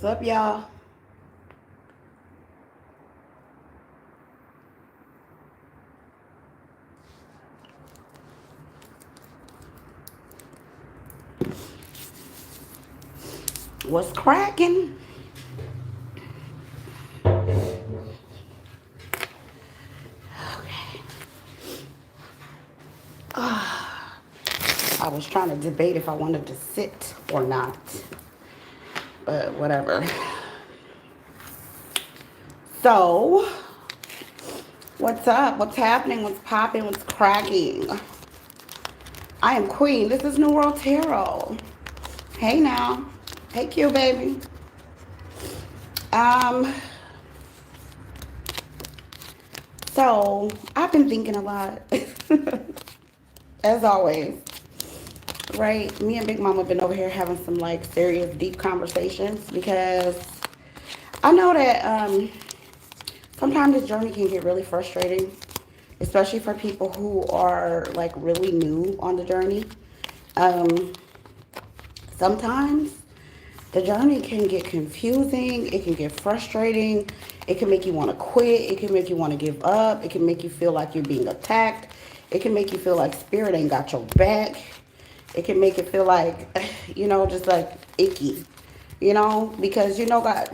up, y'all? What's cracking? Okay. I was trying to debate if I wanted to sit or not, but whatever. So, what's up? What's happening? What's popping? What's cracking? I am Queen. This is Nuworld Tarot. Hey now. Hey Q baby. Um, so I've been thinking a lot. As always. Right? Me and Big Mama have been over here having some like serious deep conversations because I know that sometimes this journey can get really frustrating, especially for people who are like really new on the journey. Um, Sometimes the journey can get confusing, it can get frustrating, it can make you want to quit, it can make you want to give up, it can make you feel like you're being attacked, it can make you feel like spirit ain't got your back, it can make it feel like, just like icky, because,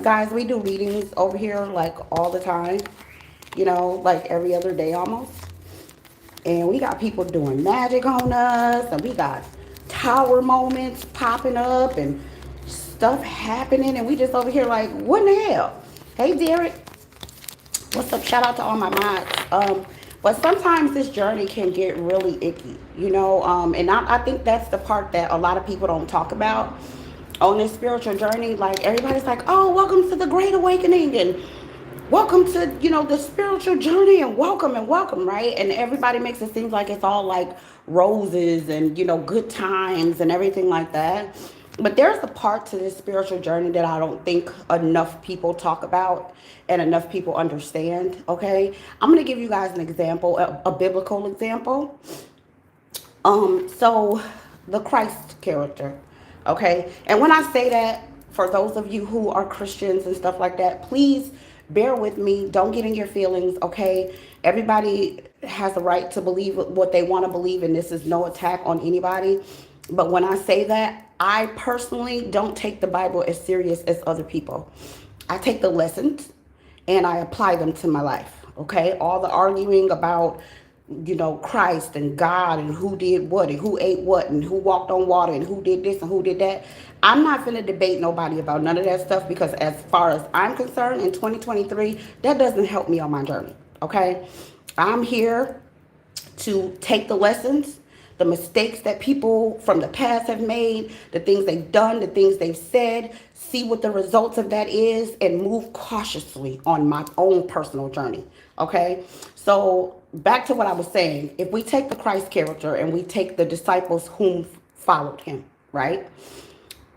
guys, we do readings over here like all the time, like every other day almost. And we got people doing magic on us, and we got tower moments popping up and stuff happening, and we just over here like, what in the hell? Hey, Derek. What's up? Shout out to all my mods. But sometimes this journey can get really icky, and I think that's the part that a lot of people don't talk about on this spiritual journey. Like, everybody's like, oh, welcome to the Great Awakening, and welcome to, the spiritual journey, and welcome, right? And everybody makes it seem like it's all like roses and, good times and everything like that. But there's a part to this spiritual journey that I don't think enough people talk about and enough people understand, okay? I'm going to give you guys an example, a biblical example. So the Christ character, okay? And when I say that, for those of you who are Christians and stuff like that, please bear with me. Don't get in your feelings, okay? Everybody has a right to believe what they want to believe, and this is no attack on anybody. But when I say that, I personally don't take the Bible as serious as other people. I take the lessons and I apply them to my life, okay? All the arguing about, Christ and God and who did what and who ate what and who walked on water and who did this and who did that. I'm not finna debate nobody about none of that stuff, because as far as I'm concerned in 2023, that doesn't help me on my journey, okay? I'm here to take the lessons, the mistakes that people from the past have made, the things they've done, the things they've said, see what the results of that is, and move cautiously on my own personal journey, okay? So back to what I was saying, if we take the Christ character and we take the disciples whom followed him, right?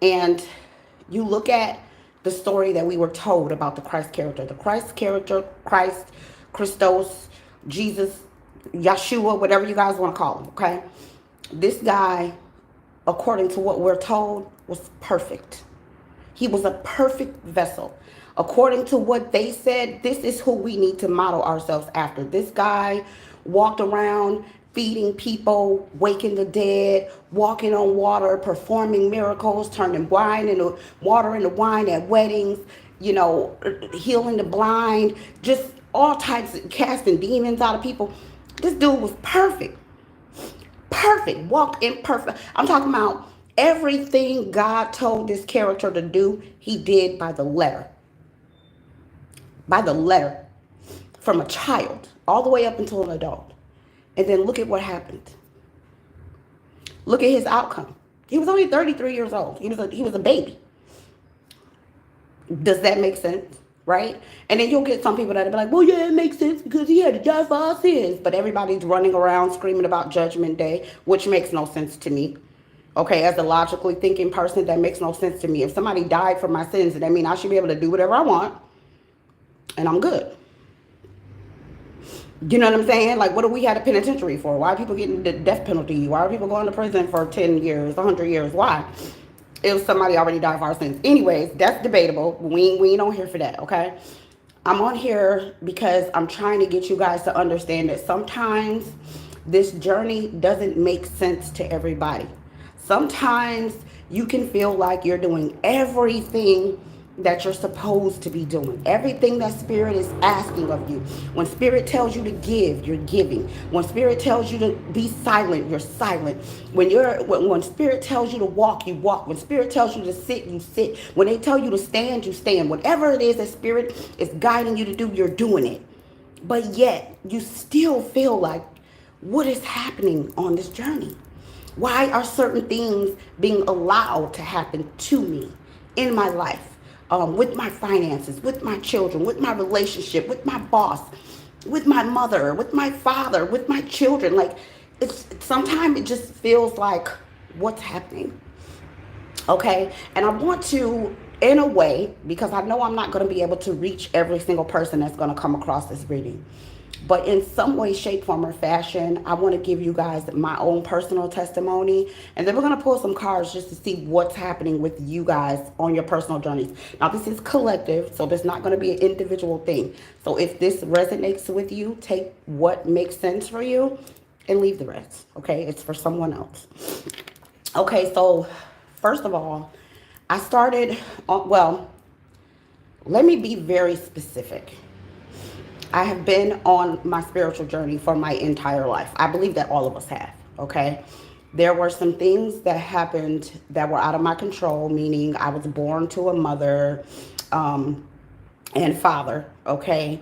And you look at the story that we were told about the Christ character, Christ, Christos, Jesus, Yeshua, whatever you guys want to call him, okay? This guy, according to what we're told, was perfect. He was a perfect vessel. According to what they said, this is who we need to model ourselves after. This guy walked around feeding people, waking the dead, walking on water, performing miracles, turning wine into water into wine at weddings, healing the blind, just all types of casting demons out of people. This dude was perfect. Perfect. Walked in perfect. I'm talking about everything God told this character to do, he did by the letter. By the letter. From a child all the way up until an adult. And then look at what happened. Look at his outcome. He was only 33 years old. He was a baby. Does that make sense? Right? And then you'll get some people that'll be like, well, yeah, it makes sense because he had to die for our sins. But everybody's running around screaming about Judgment Day, which makes no sense to me. Okay, as a logically thinking person, that makes no sense to me. If somebody died for my sins, that means I should be able to do whatever I want, and I'm good. You know what I'm saying? Like, what do we have a penitentiary for? Why are people getting the death penalty? Why are people going to prison for 10 years, 100 years? Why? if somebody already died for our sins. Anyways, that's debatable. We ain't on here for that, okay? I'm on here because I'm trying to get you guys to understand that sometimes this journey doesn't make sense to everybody. Sometimes you can feel like you're doing everything that you're supposed to be doing. Everything that spirit is asking of you. When spirit tells you to give, you're giving. When spirit tells you to be silent, you're silent. When spirit tells you to walk, you walk. When spirit tells you to sit, you sit. When they tell you to stand, you stand. Whatever it is that spirit is guiding you to do, you're doing it. But yet, you still feel like, what is happening on this journey? Why are certain things being allowed to happen to me in my life? With my finances, with my children, with my relationship, with my boss, with my mother, with my father, with my children. Like, it's sometimes it just feels like, what's happening? Okay, and I want to, in a way, because I know I'm not going to be able to reach every single person that's going to come across this reading, but in some way, shape, form, or fashion, I want to give you guys my own personal testimony, and then we're going to pull some cards just to see what's happening with you guys on your personal journeys. Now, this is collective, so there's not going to be an individual thing. So if this resonates with you, take what makes sense for you and leave the rest, okay? It's for someone else. Okay, so first of all, I started, well, let me be very specific. I have been on my spiritual journey for my entire life. I believe that all of us have, okay? There were some things that happened that were out of my control, meaning I was born to a mother and father, okay?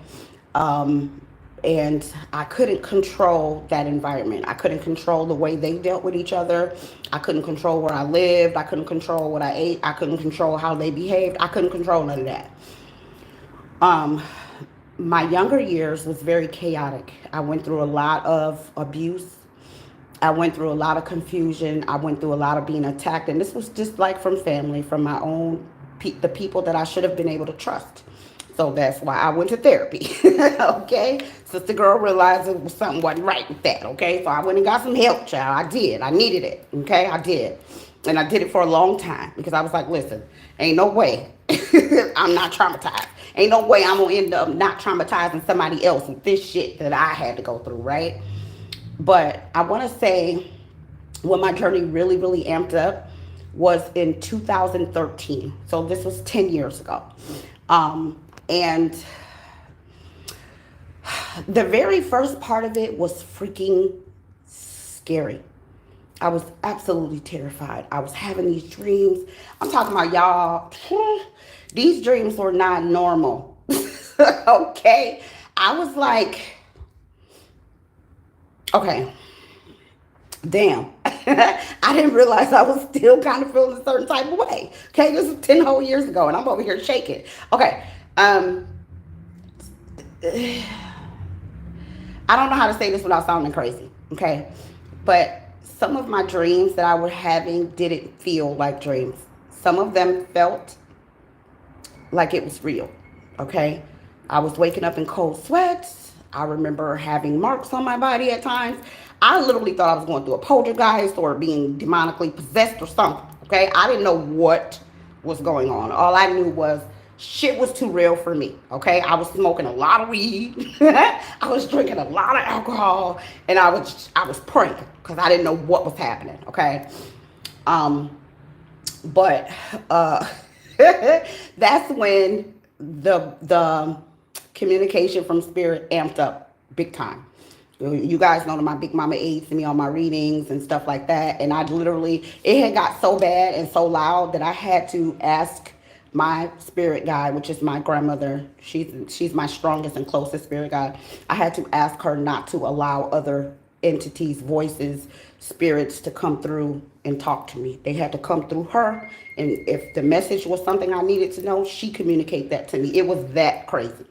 And I couldn't control that environment. I couldn't control the way they dealt with each other. I couldn't control where I lived. I couldn't control what I ate. I couldn't control how they behaved. I couldn't control none of that. My younger years was very chaotic. I went through a lot of abuse. I went through a lot of confusion. I went through a lot of being attacked. And this was just like from family, from my own, the people that I should have been able to trust. So that's why I went to therapy, okay? Sister girl realized it was something wasn't right with that, okay? So I went and got some help, child. I did. I needed it, okay? I did. And I did it for a long time because I was like, listen, ain't no way I'm not traumatized. Ain't no way I'm going to end up not traumatizing somebody else with this shit that I had to go through, right? But I want to say when my journey really, really amped up was in 2013. So this was 10 years ago. And the very first part of it was freaking scary. I was absolutely terrified. I was having these dreams. I'm talking about, y'all, these dreams were not normal. Okay? I was like, okay, damn. I didn't realize I was still kind of feeling a certain type of way. Okay, this was 10 whole years ago, and I'm over here shaking. Okay, I don't know how to say this without sounding crazy, okay? But some of my dreams that I was having didn't feel like dreams. Some of them felt like it was real, okay? I was waking up in cold sweats. I remember having marks on my body at times. I literally thought I was going through a poltergeist or being demonically possessed or something, okay? I didn't know what was going on. All I knew was shit was too real for me, okay? I was smoking a lot of weed. I was drinking a lot of alcohol, and I was praying because I didn't know what was happening, okay? But that's when the communication from spirit amped up big time. You guys know that my big mama aids me on my readings and stuff like that. And I literally, it had got so bad and so loud that I had to ask my spirit guide, which is my grandmother. She's my strongest and closest spirit guide. I had to ask her not to allow other entities, voices, spirits to come through and talk to me. They had to come through her. And if the message was something I needed to know, she communicated that to me. It was that crazy.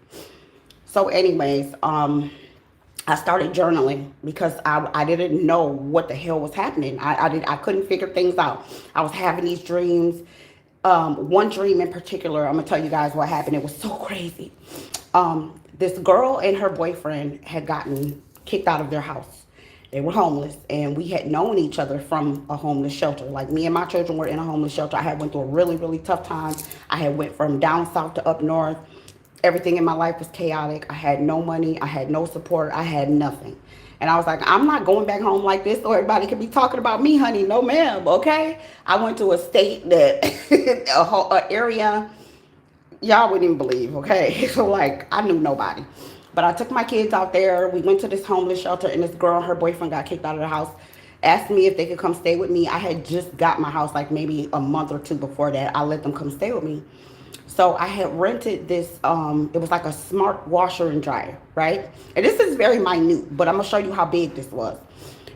So anyways, I started journaling because I didn't know what the hell was happening. I couldn't figure things out. I was having these dreams. One dream in particular, I'm gonna tell you guys what happened. It was so crazy. This girl and her boyfriend had gotten kicked out of their house, They were homeless, and we had known each other from a homeless shelter. Like, me and my children were in a homeless shelter. I had went through a really, really tough time. I had went from down south to up north. Everything in my life was chaotic. I had no money. I had no support. I had nothing. And I was like, I'm not going back home like this so everybody can be talking about me, honey. No, ma'am. Okay. I went to a state that, a area y'all wouldn't even believe. Okay. So, like, I knew nobody. But I took my kids out there. We went to this homeless shelter, and this girl and her boyfriend got kicked out of the house, asked me if they could come stay with me. I had just got my house like maybe a month or two before that. I let them come stay with me. So I had rented this, it was like a smart washer and dryer, right? And this is very minute, but I'm going to show you how big this was.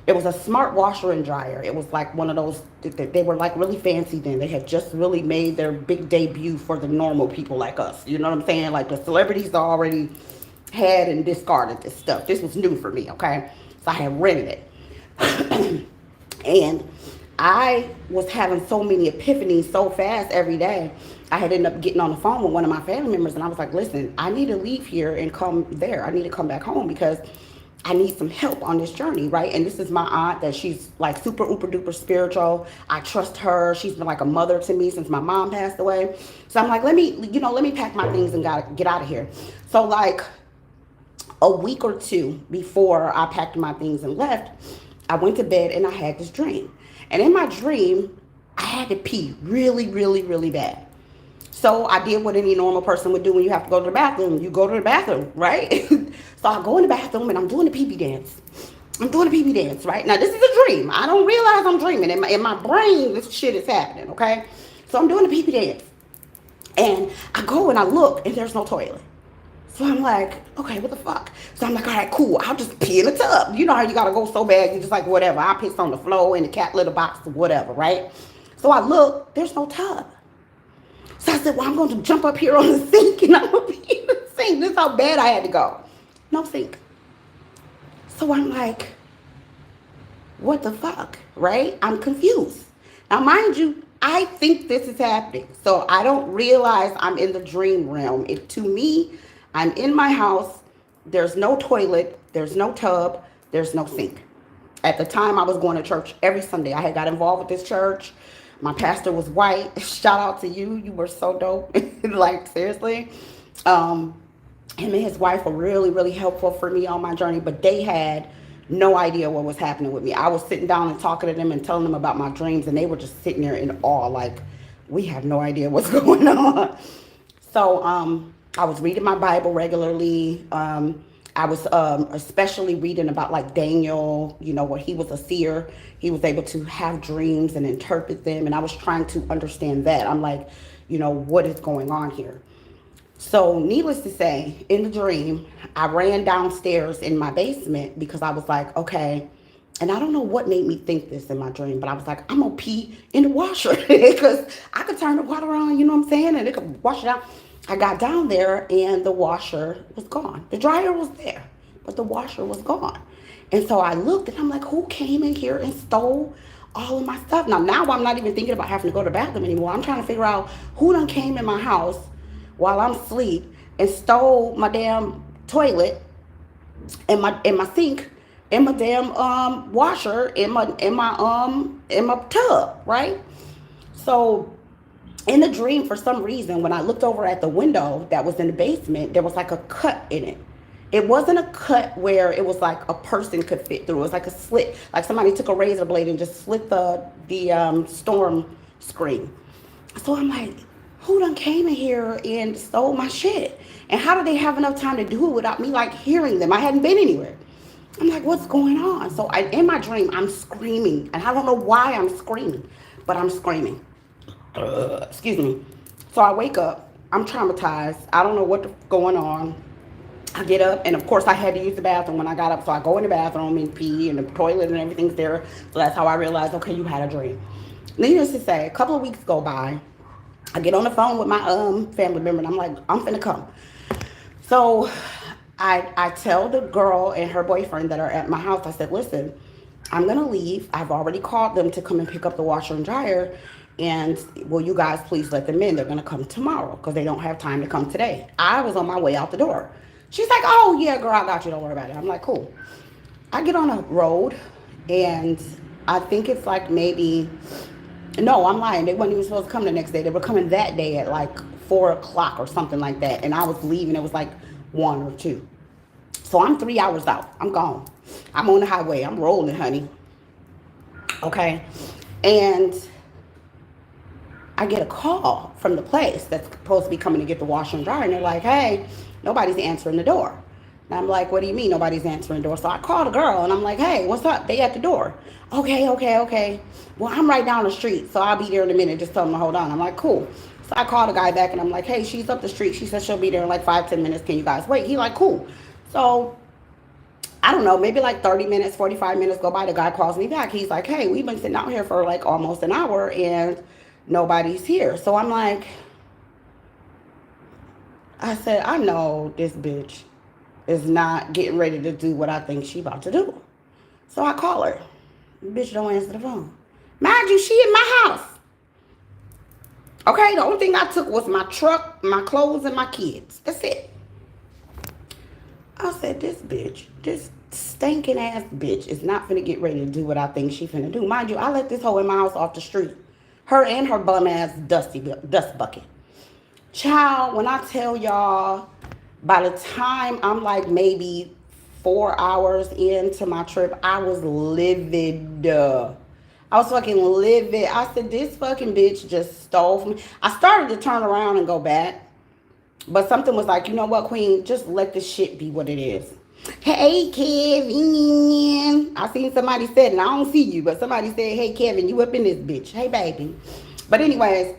It was a smart washer and dryer. It was like one of those, they were like really fancy then. They had just really made their big debut for the normal people like us. You know what I'm saying? Like, the celebrities already had and discarded this stuff. This was new for me, okay? So I had rented it. And I was having so many epiphanies so fast every day. I had ended up getting on the phone with one of my family members, and I was like, listen, I need to leave here and come there. I need to come back home because I need some help on this journey, right? And this is my aunt that she's like super, uber duper spiritual. I trust her. She's been like a mother to me since my mom passed away. So I'm like, let me pack my things and get out of here. So, like, a week or two before I packed my things and left, I went to bed and I had this dream. And in my dream, I had to pee really, really, really bad. So I did what any normal person would do when you have to go to the bathroom. You go to the bathroom, right? So I go in the bathroom and I'm doing the pee-pee dance. I'm doing the pee-pee dance, right? Now, this is a dream. I don't realize I'm dreaming. In my brain, this shit is happening, okay? So I'm doing the pee-pee dance. And I go and I look and there's no toilet. So I'm like, okay, what the fuck? So I'm like, all right, cool. I'll just pee in the tub. You know how you gotta go so bad, you just like, whatever. I'll piss on the floor in the cat litter box or whatever, right? So I look, there's no tub. So I said, well, I'm going to jump up here on the sink and I'm going to pee in the sink. This is how bad I had to go. No sink. So I'm like, what the fuck, right? I'm confused. Now, mind you, I think this is happening. So I don't realize I'm in the dream realm. To me, I'm in my house. There's no toilet. There's no tub. There's no sink. At the time, I was going to church every Sunday. I had got involved with this church. My pastor was white. Shout out to you. You were so dope. Like, seriously. Him and his wife were really, really helpful for me on my journey, but they had no idea what was happening with me. I was sitting down and talking to them and telling them about my dreams, and they were just sitting there in awe, like, we have no idea what's going on. So I was reading my Bible regularly. I was especially reading about like Daniel, you know, where he was a seer. He was able to have dreams and interpret them. And I was trying to understand that. I'm like, you know, what is going on here? So needless to say, in the dream, I ran downstairs in my basement because I was like, okay. And I don't know what made me think this in my dream, but I was like, I'm going to pee in the washer because I could turn the water on, you know what I'm saying? And it could wash it out. I got down there and the washer was gone. The dryer was there, but the washer was gone. And so I looked and I'm like, who came in here and stole all of my stuff? Now I'm not even thinking about having to go to the bathroom anymore. I'm trying to figure out who done came in my house while I'm asleep and stole my damn toilet and my sink and my damn washer in my tub, right? So in the dream, for some reason, when I looked over at the window that was in the basement, there was like a cut in it. It wasn't a cut where it was like a person could fit through. It was like a slit, like somebody took a razor blade and just slit the storm screen. So I'm like, who done came in here and stole my shit? And how did they have enough time to do it without me like hearing them? I hadn't been anywhere. I'm like, what's going on? So in my dream, I'm screaming. And I don't know why I'm screaming, but I'm screaming. Excuse me. So I wake up. I'm traumatized. I don't know what's going on. I get up, and of course I had to use the bathroom when I got up. So I go in the bathroom and pee, and the toilet and everything's there. So that's how I realized, okay, you had a dream. Needless to say, a couple of weeks go by. I get on the phone with my family member, and I'm like, I'm finna come. So I tell the girl and her boyfriend that are at my house, I said, listen, I'm gonna leave. I've already called them to come and pick up the washer and dryer. And will you guys please let them in? They're going to come tomorrow because they don't have time to come today. I was on my way out the door. She's like, oh, yeah, girl, I got you. Don't worry about it. I'm like, cool. I get on a road, and I think it's like maybe, no, I'm lying. They weren't even supposed to come the next day. They were coming that day at like 4 o'clock or something like that. And I was leaving. It was like 1 or 2. So I'm 3 hours out. I'm gone. I'm on the highway. I'm rolling, honey. Okay. And I get a call from the place that's supposed to be coming to get the washer and dryer. And they're like, hey, nobody's answering the door. And I'm like, what do you mean nobody's answering the door? So I call the girl and I'm like, hey, what's up? They at the door. Okay. Well, I'm right down the street, so I'll be there in a minute. Just tell them to hold on. I'm like, cool. So I call the guy back and I'm like, hey, she's up the street. She said she'll be there in like 5-10 minutes. Can you guys wait? He like, cool. So I don't know, maybe like 30 minutes, 45 minutes go by. The guy calls me back. He's like, hey, we've been sitting out here for like almost an hour and nobody's here. So I'm like, I said, I know this bitch is not getting ready to do what I think she about to do. So I call her. The bitch don't answer the phone. Mind you, she in my house. Okay, the only thing I took was my truck, my clothes, and my kids. That's it. I said, this bitch, this stinking ass bitch is not finna get ready to do what I think she finna do. Mind you, I let this hoe in my house off the street. Her and her bum ass dust bucket. Child, when I tell y'all, by the time I'm like maybe 4 hours into my trip, I was livid. I was fucking livid. I said, this fucking bitch just stole from me. I started to turn around and go back. But something was like, you know what, Queen? Just let this shit be what it is. Hey, Kevin. I seen somebody said, and I don't see you, but somebody said, hey, Kevin, you up in this bitch. Hey, baby. But anyways,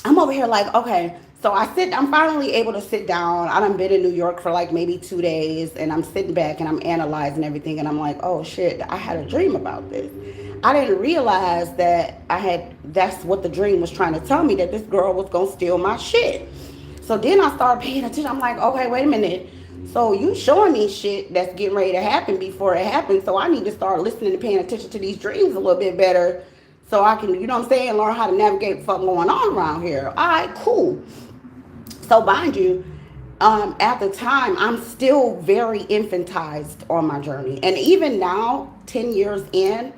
I'm over here like, okay. So I'm finally able to sit down. I done been in New York for like maybe 2 days, and I'm sitting back and I'm analyzing everything, and I'm like, oh shit, I had a dream about this. I didn't realize that that's what the dream was trying to tell me, that this girl was gonna steal my shit. So then I started paying attention. I'm like, okay, wait a minute. So you showing me shit that's getting ready to happen before it happens. So I need to start listening and paying attention to these dreams a little bit better so I can, you know what I'm saying, learn how to navigate what's going on around here. All right, cool. So mind you, at the time, I'm still very infantized on my journey. And even now, 10 years in,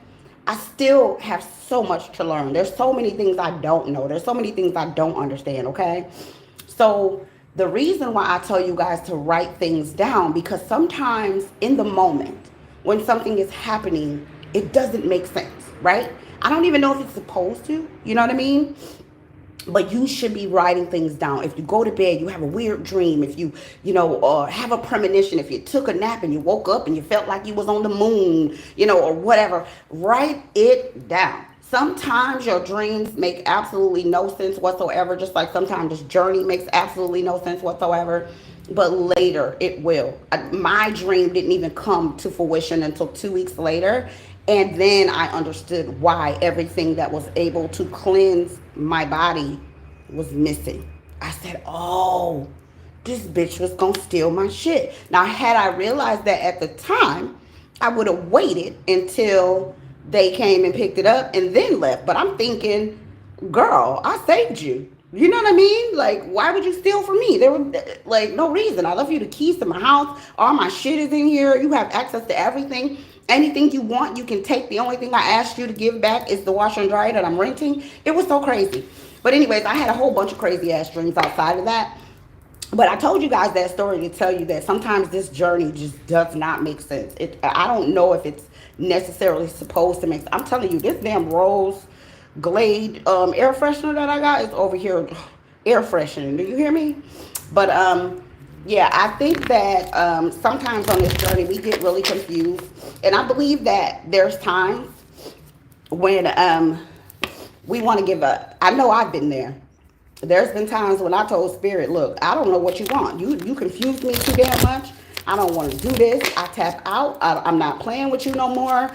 I still have so much to learn. There's so many things I don't know. There's so many things I don't understand, okay? So the reason why I tell you guys to write things down, because sometimes in the moment when something is happening, it doesn't make sense, right? I don't even know if it's supposed to, you know what I mean? But you should be writing things down. If you go to bed, you have a weird dream. If you have a premonition, if you took a nap and you woke up and you felt like you was on the moon, or whatever, write it down. Sometimes your dreams make absolutely no sense whatsoever, just like sometimes this journey makes absolutely no sense whatsoever, but later it will. My dream didn't even come to fruition until 2 weeks later, and then I understood why everything that was able to cleanse my body was missing. I said, oh, this bitch was gonna steal my shit. Now, had I realized that at the time, I would have waited until they came and picked it up and then left. But I'm thinking, girl, I saved you. You know what I mean? Like, why would you steal from me? There was like no reason. I left you the keys to my house. All my shit is in here. You have access to everything. Anything you want, you can take. The only thing I asked you to give back is the washer and dryer that I'm renting. It was so crazy. But anyways, I had a whole bunch of crazy ass dreams outside of that. But I told you guys that story to tell you that sometimes this journey just does not make sense. I don't know if it's necessarily supposed to make sense. I'm telling you, this damn Rose Glade air freshener that I got is over here air freshening. Do you hear me? But yeah, I think that sometimes on this journey we get really confused. And I believe that there's times when we want to give up. I know I've been there. There's been times when I told Spirit, look, I don't know what you want. You confused me too damn much. I don't want to do this. I tap out. I'm not playing with you no more.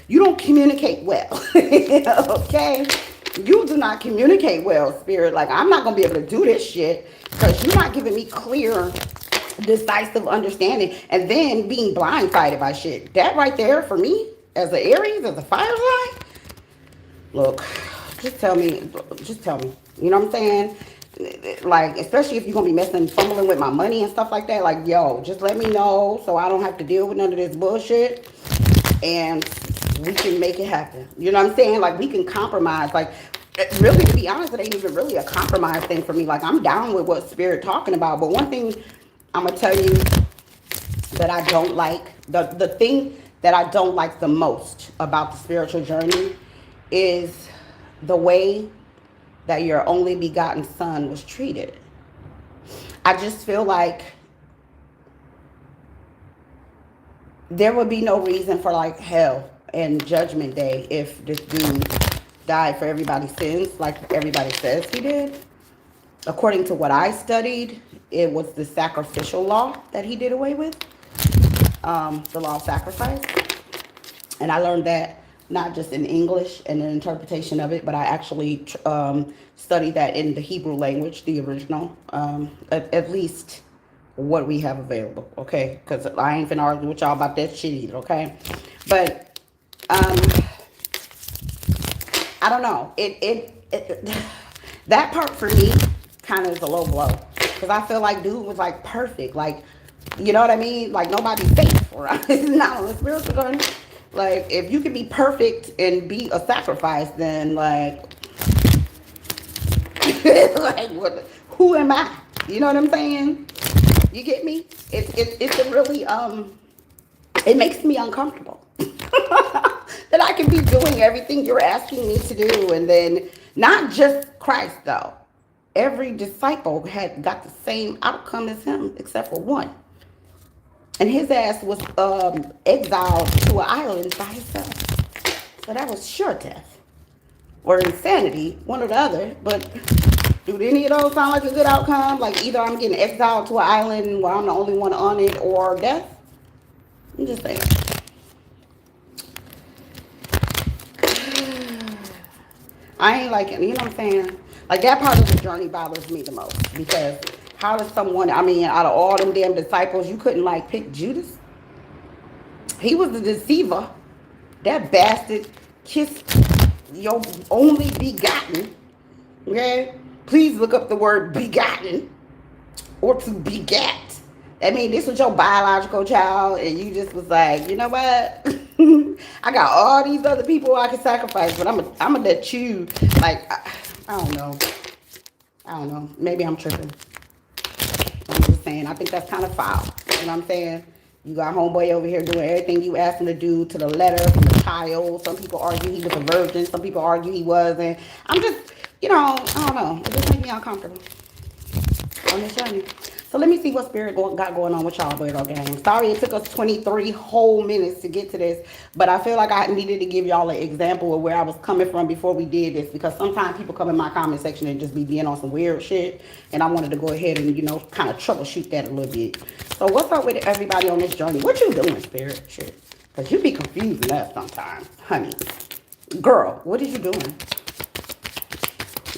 You don't communicate well. Okay? You do not communicate well, Spirit. Like, I'm not going to be able to do this shit because you're not giving me clear, decisive understanding and then being blindsided by shit. That right there for me, as an Aries, as a fire sign, look, just tell me. You know what I'm saying? Like, especially if you're gonna be messing, fumbling with my money and stuff like that, like, yo, just let me know so I don't have to deal with none of this bullshit, and we can make it happen. You know what I'm saying? Like, we can compromise. Like, really, to be honest, it ain't even really a compromise thing for me. Like, I'm down with what Spirit talking about, but one thing I'm gonna tell you that I don't like, the thing that I don't like the most about the spiritual journey is the way that your only begotten son was treated. I just feel like there would be no reason for like hell and judgment day if this dude died for everybody's sins like everybody says he did. According to what I studied, it was the sacrificial law that he did away with, the law of sacrifice. And I learned that not just in English and an interpretation of it, but I actually studied that in the Hebrew language, the original, at least what we have available, okay? Because I ain't finna argue with y'all about that shit either, okay? But I don't know. That part for me kind of is a low blow, because I feel like dude was like perfect, like, you know what I mean? Like, nobody's safe, right? Not on the spiritual journey. Like, if you can be perfect and be a sacrifice, then like, like what? Who am I? You know what I'm saying? You get me? It's a really it makes me uncomfortable that I can be doing everything you're asking me to do, and then not just Christ though. Every disciple had got the same outcome as him, except for one. And his ass was exiled to an island by himself. So that was sure death. Or insanity, one or the other. But do any of those sound like a good outcome? Like, either I'm getting exiled to an island where I'm the only one on it, or death? I'm just saying. I ain't like it, you know what I'm saying? Like, that part of the journey bothers me the most. Because how does someone, I mean, out of all them damn disciples, you couldn't like pick Judas? He was the deceiver. That bastard kissed your only begotten. Okay? Please look up the word begotten, or to begat. I mean, this was your biological child, and you just was like, you know what? I got all these other people I can sacrifice, but I'm gonna let you, like, I don't know. I don't know. Maybe I'm tripping. I'm just saying, I think that's kind of foul. You know what I'm saying? You got homeboy over here doing everything you asked him to do to the letter from the child. Some people argue he was a virgin. Some people argue he wasn't. I'm just, you know, I don't know. It just makes me uncomfortable on this journey. So let me see what Spirit got going on with y'all, Weirdo Gang. Sorry it took us 23 whole minutes to get to this, but I feel like I needed to give y'all an example of where I was coming from before we did this, because sometimes people come in my comment section and just be being on some weird shit, and I wanted to go ahead and, you know, kind of troubleshoot that a little bit. So what's up with everybody on this journey? What you doing, Spirit? Shit. Because you be confusing us sometimes, honey. Girl, what is you doing?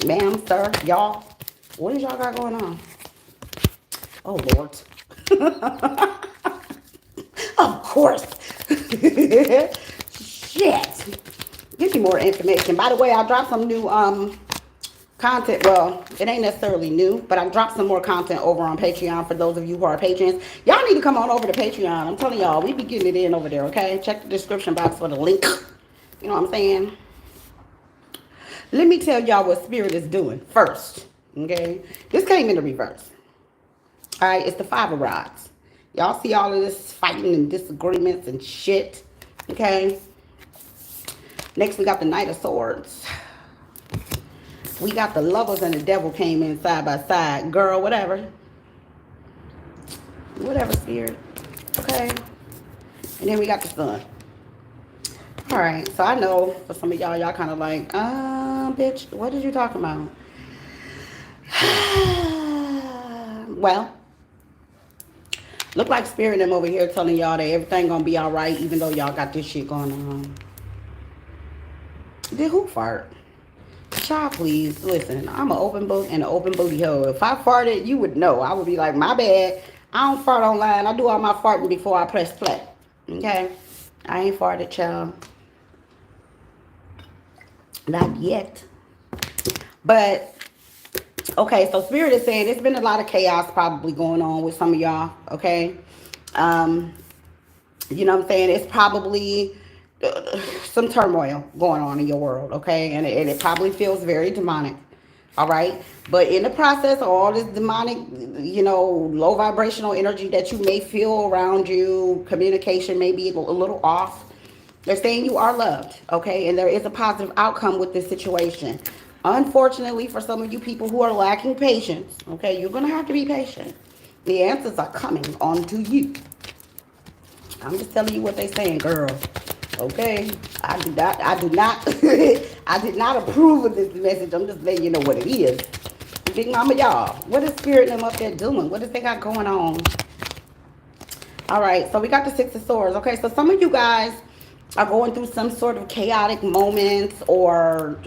Ma'am, sir, y'all, what is y'all got going on? Oh, Lord. Of course. Shit. Give me more information. By the way, I dropped some new content. Well, it ain't necessarily new, but I dropped some more content over on Patreon for those of you who are patrons. Y'all need to come on over to Patreon. I'm telling y'all, we be getting it in over there, okay? Check the description box for the link. You know what I'm saying? Let me tell y'all what Spirit is doing first, okay? This came in the reverse. All right, it's the Five of Rods. Y'all see all of this fighting and disagreements and shit, okay? Next, we got the Knight of Swords. We got the Lovers and the Devil came in side by side. Girl, whatever. Whatever, Spirit, okay? And then we got the Sun. All right, so I know for some of y'all, y'all kind of like, bitch, what did you talking about? Well, look like Spirit and them over here telling y'all that everything gonna be all right, even though y'all got this shit going on. Did who fart? Child, please, listen, I'm an open book and an open booty hoe. If I farted, you would know. I would be like, my bad. I don't fart online. I do all my farting before I press play. Okay? I ain't farted, child. Not yet. But Okay, so Spirit is saying there's been a lot of chaos probably going on with some of y'all, okay? Um, you know what I'm saying? It's probably some turmoil going on in your world, okay? And it probably feels very demonic, all right? But in the process of all this demonic, low vibrational energy that you may feel around you, communication may be a little off. They're saying you are loved, okay? And there is a positive outcome with this situation. Unfortunately, for some of you people who are lacking patience, okay, you're going to have to be patient. The answers are coming onto you. I'm just telling you what they saying, girl. Okay? I do not, I did not approve of this message. I'm just letting you know what it is. Big mama, y'all, what is Spirit them up there doing? What does they got going on? All right, so we got the Six of Swords. Okay, so some of you guys are going through some sort of chaotic moments or,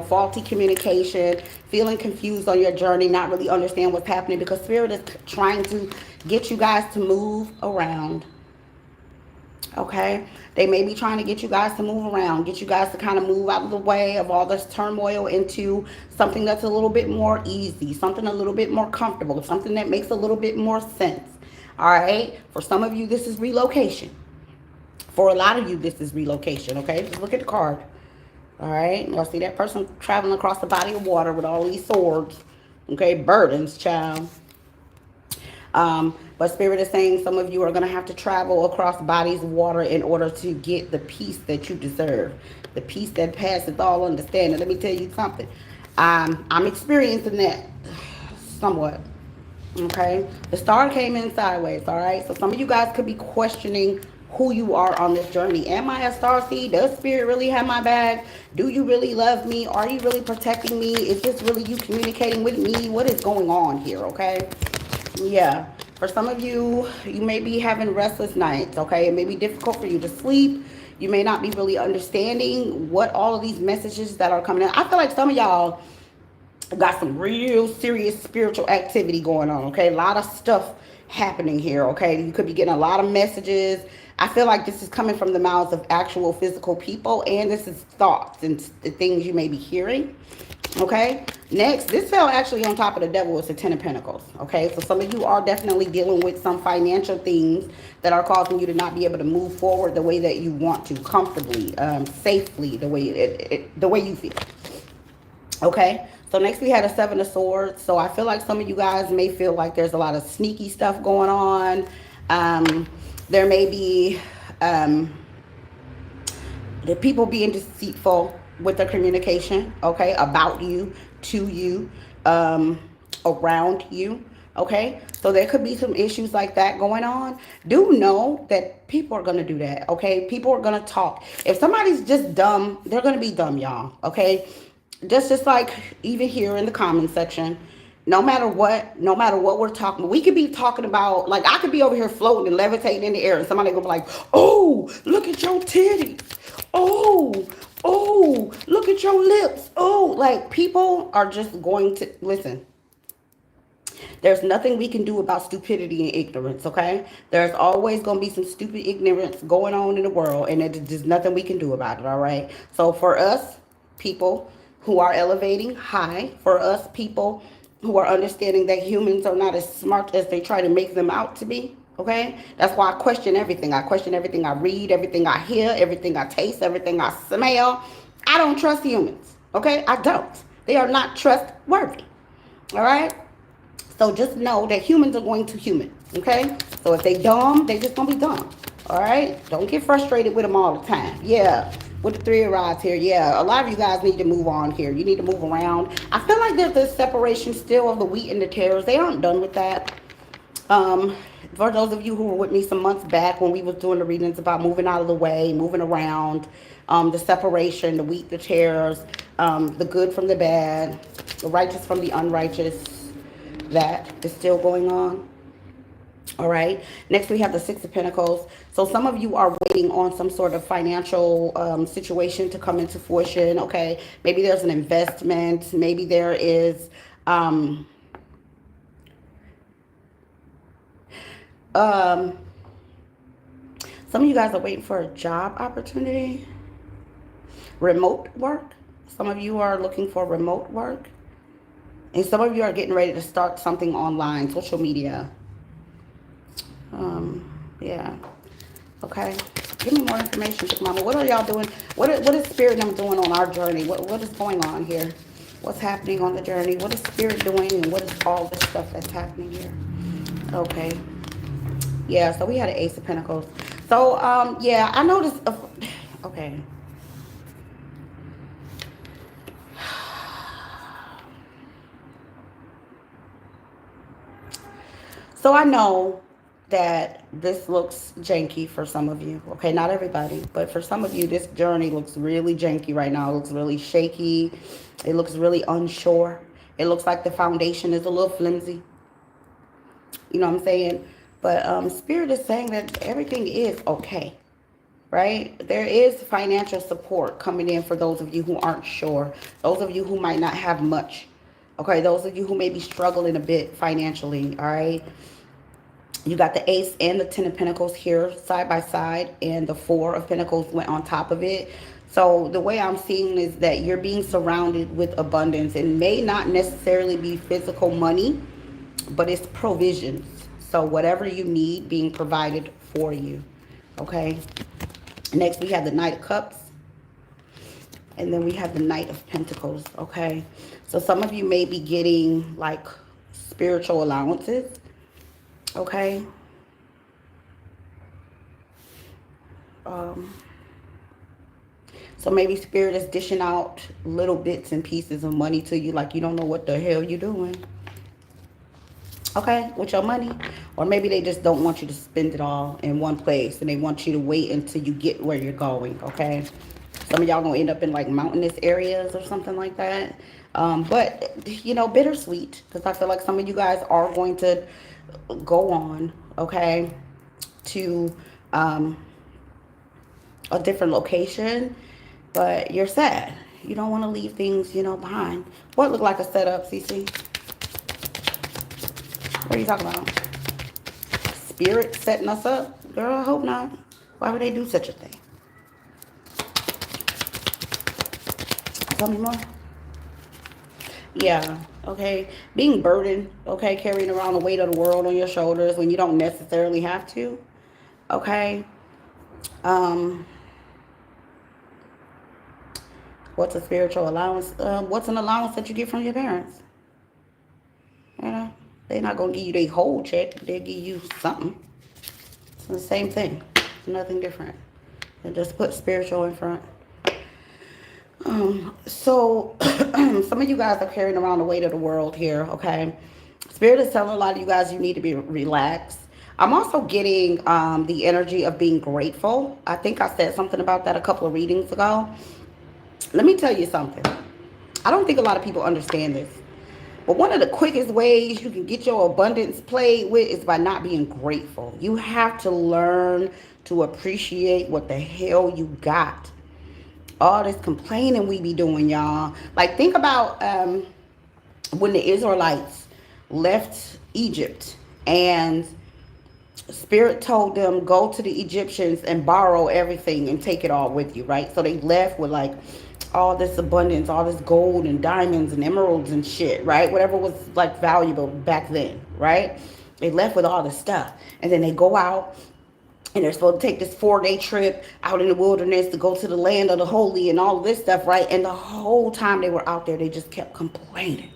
faulty communication, feeling confused on your journey, not really understand what's happening because Spirit is trying to get you guys to move around. Okay, they may be trying to get you guys to move around, get you guys to kind of move out of the way of all this turmoil into something that's a little bit more easy, something a little bit more comfortable, something that makes a little bit more sense. All right, for some of you, this is relocation. For a lot of you, this is relocation. Okay, just look at the card. All right, y'all see that person traveling across the body of water with all these swords. Okay, burdens, child. But Spirit is saying some of you are going to have to travel across bodies of water in order to get the peace that you deserve. The peace that passes all understanding. Let me tell you something. I'm experiencing that somewhat. Okay. The star came in sideways. All right. So some of you guys could be questioning who you are on this journey. Am I a star seed? Does Spirit really have my back? Do you really love me? Are you really protecting me? Is this really you communicating with me? What is going on here? Okay. Yeah, for some of you, you may be having restless nights, okay? It may be difficult for you to sleep. You may not be really understanding what all of these messages that are coming in. I feel like some of y'all got some real serious spiritual activity going on, okay? A lot of stuff happening here, okay? You could be getting a lot of messages. I feel like this is coming from the mouths of actual physical people, and this is thoughts and the things you may be hearing. Okay, next, this fell actually on top of the devil. It's the Ten of Pentacles. Okay, so some of you are definitely dealing with some financial things that are causing you to not be able to move forward the way that you want to, comfortably, safely, the way you feel. Okay, so next we had a Seven of Swords. So I feel like some of you guys may feel like there's a lot of sneaky stuff going on. There may be the people being deceitful with their communication, okay, about you, to you, around you, okay? So there could be some issues like that going on. Do know that people are going to do that, okay? People are going to talk. If somebody's just dumb, they're going to be dumb, y'all, okay? Just like even here in the comment section, no matter what we're talking about, we could be talking about, like I could be over here floating and levitating in the air and somebody gonna be like, oh, look at your titties. Oh, look at your lips. Oh, like people are just going to, listen, there's nothing we can do about stupidity and ignorance, okay? There's always going to be some stupid ignorance going on in the world, and there's nothing we can do about it, all right? So for us, people who are elevating high, for us, people who are understanding that humans are not as smart as they try to make them out to be, okay? That's why I question everything. I question everything I read, everything I hear, everything I taste, everything I smell. I don't trust humans, okay? I don't. They are not trustworthy, all right? So just know that humans are going to human, okay? So if they dumb, they just gonna be dumb, all right? Don't get frustrated with them all the time. Yeah, with the Three of Rods here, yeah, a lot of you guys need to move on here. You need to move around. I feel like there's this separation still of the wheat and the tares. They aren't done with that. For those of you who were with me some months back when we was doing the readings about moving out of the way, moving around, the separation, the wheat, the tares, the good from the bad, the righteous from the unrighteous, that is still going on. All right, next we have the Six of Pentacles. So some of you are waiting on some sort of financial situation to come into fruition, okay? Maybe there's an investment, maybe there is some of you guys are waiting for a job opportunity, remote work. Some of you are looking for remote work. And some of you are getting ready to start something online, social media. Yeah. Okay. Give me more information, Big Mama. What are y'all doing? What is Spirit and them doing on our journey? What is going on here? What's happening on the journey? What is Spirit doing? And what is all this stuff that's happening here? Okay. Yeah, so we had an Ace of Pentacles. So, yeah, I noticed. Okay. So I know that this looks janky for some of you. Okay, not everybody, but for some of you, this journey looks really janky right now. It looks really shaky. It looks really unsure. It looks like the foundation is a little flimsy. You know what I'm saying? But Spirit is saying that everything is okay, right? There is financial support coming in for those of you who aren't sure. Those of you who might not have much. Okay, those of you who may be struggling a bit financially, all right? You got the Ace and the Ten of Pentacles here side by side, and the Four of Pentacles went on top of it. So the way I'm seeing is that you're being surrounded with abundance. It may not necessarily be physical money, but it's provisions. So whatever you need being provided for you. Okay. Next we have the Knight of Cups. And then we have the Knight of Pentacles. Okay. So some of you may be getting like spiritual allowances. Okay. So maybe Spirit is dishing out little bits and pieces of money to you, like you don't know what the hell you're doing. Okay, with your money. Or maybe they just don't want you to spend it all in one place, and they want you to wait until you get where you're going. Okay. Some of y'all gonna end up in like mountainous areas or something like that. But you know, bittersweet, because I feel like some of you guys are going to go on, okay, to a different location, but you're sad. You don't want to leave things, you know, behind. What looked like a setup, CC? What are you talking about? Spirit setting us up? Girl, I hope not. Why would they do such a thing? Tell me more. Yeah, okay. Being burdened, okay, carrying around the weight of the world on your shoulders when you don't necessarily have to. Okay. What's a spiritual allowance? What's an allowance that you get from your parents? You know, they're not gonna give you their whole check. They'll give you something. It's the same thing. It's nothing different. And just put spiritual in front. So some of you guys are carrying around the weight of the world here, okay? Spirit is telling a lot of you guys you need to be relaxed. I'm also getting the energy of being grateful. I think I said something about that a couple of readings ago. Let me tell you something. I don't think a lot of people understand this. But one of the quickest ways you can get your abundance played with is by not being grateful. You have to learn to appreciate what the hell you got. All this complaining we be doing, y'all. Like, think about when the Israelites left Egypt and Spirit told them, go to the Egyptians and borrow everything and take it all with you, right? So they left with like all this abundance, all this gold and diamonds and emeralds and shit, right? Whatever was like valuable back then, right? They left with all this stuff. And then they go out and they're supposed to take this 4-day trip out in the wilderness to go to the land of the holy and all this stuff, right? And the whole time they were out there, they just kept complaining.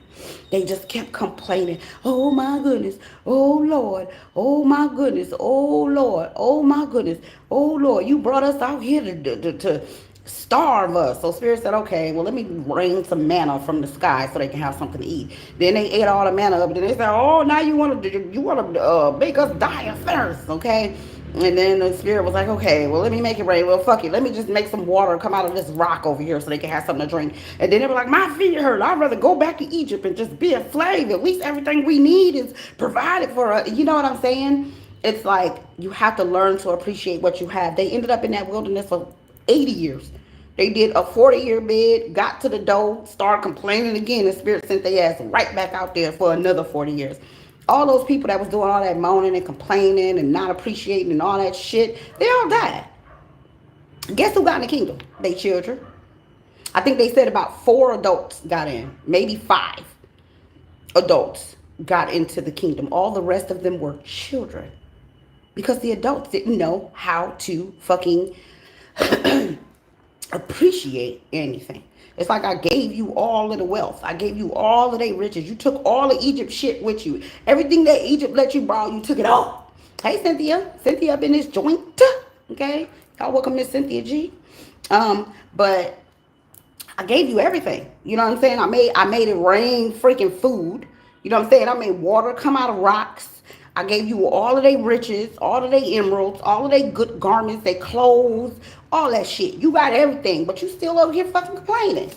They just kept complaining. Oh my goodness. Oh Lord. Oh my goodness. Oh Lord. Oh my goodness. Oh Lord. You brought us out here to starve us. So Spirit said, okay, well, let me rain some manna from the sky so they can have something to eat. Then they ate all the manna up. Then they said, oh, now you want to make us die of thirst, okay? And then the Spirit was like, okay, well, let me make it rain. Well, fuck it. Let me just make some water come out of this rock over here so they can have something to drink. And then they were like, my feet hurt. I'd rather go back to Egypt and just be a slave. At least everything we need is provided for us. You know what I'm saying? It's like you have to learn to appreciate what you have. They ended up in that wilderness for 80 years. They did a 40-year bid, got to the door, started complaining again, and Spirit sent their ass right back out there for another 40 years. All those people that was doing all that moaning and complaining and not appreciating and all that shit, they all died. Guess who got in the kingdom? They children. I think they said about 4 adults got in, maybe 5. adults got into the kingdom. All the rest of them were children because the adults didn't know how to fucking appreciate anything. It's like I gave you all of the wealth. I gave you all of their riches. You took all of Egypt shit with you. Everything that Egypt let you borrow, you took it all. Hey, Cynthia. Cynthia up in this joint. Okay? Y'all welcome Miss Cynthia G. But I gave you everything. You know what I'm saying? I made it rain freaking food. You know what I'm saying? I made water come out of rocks. I gave you all of their riches, all of their emeralds, all of their good garments, their clothes, all that shit. You got everything, but you still over here fucking complaining.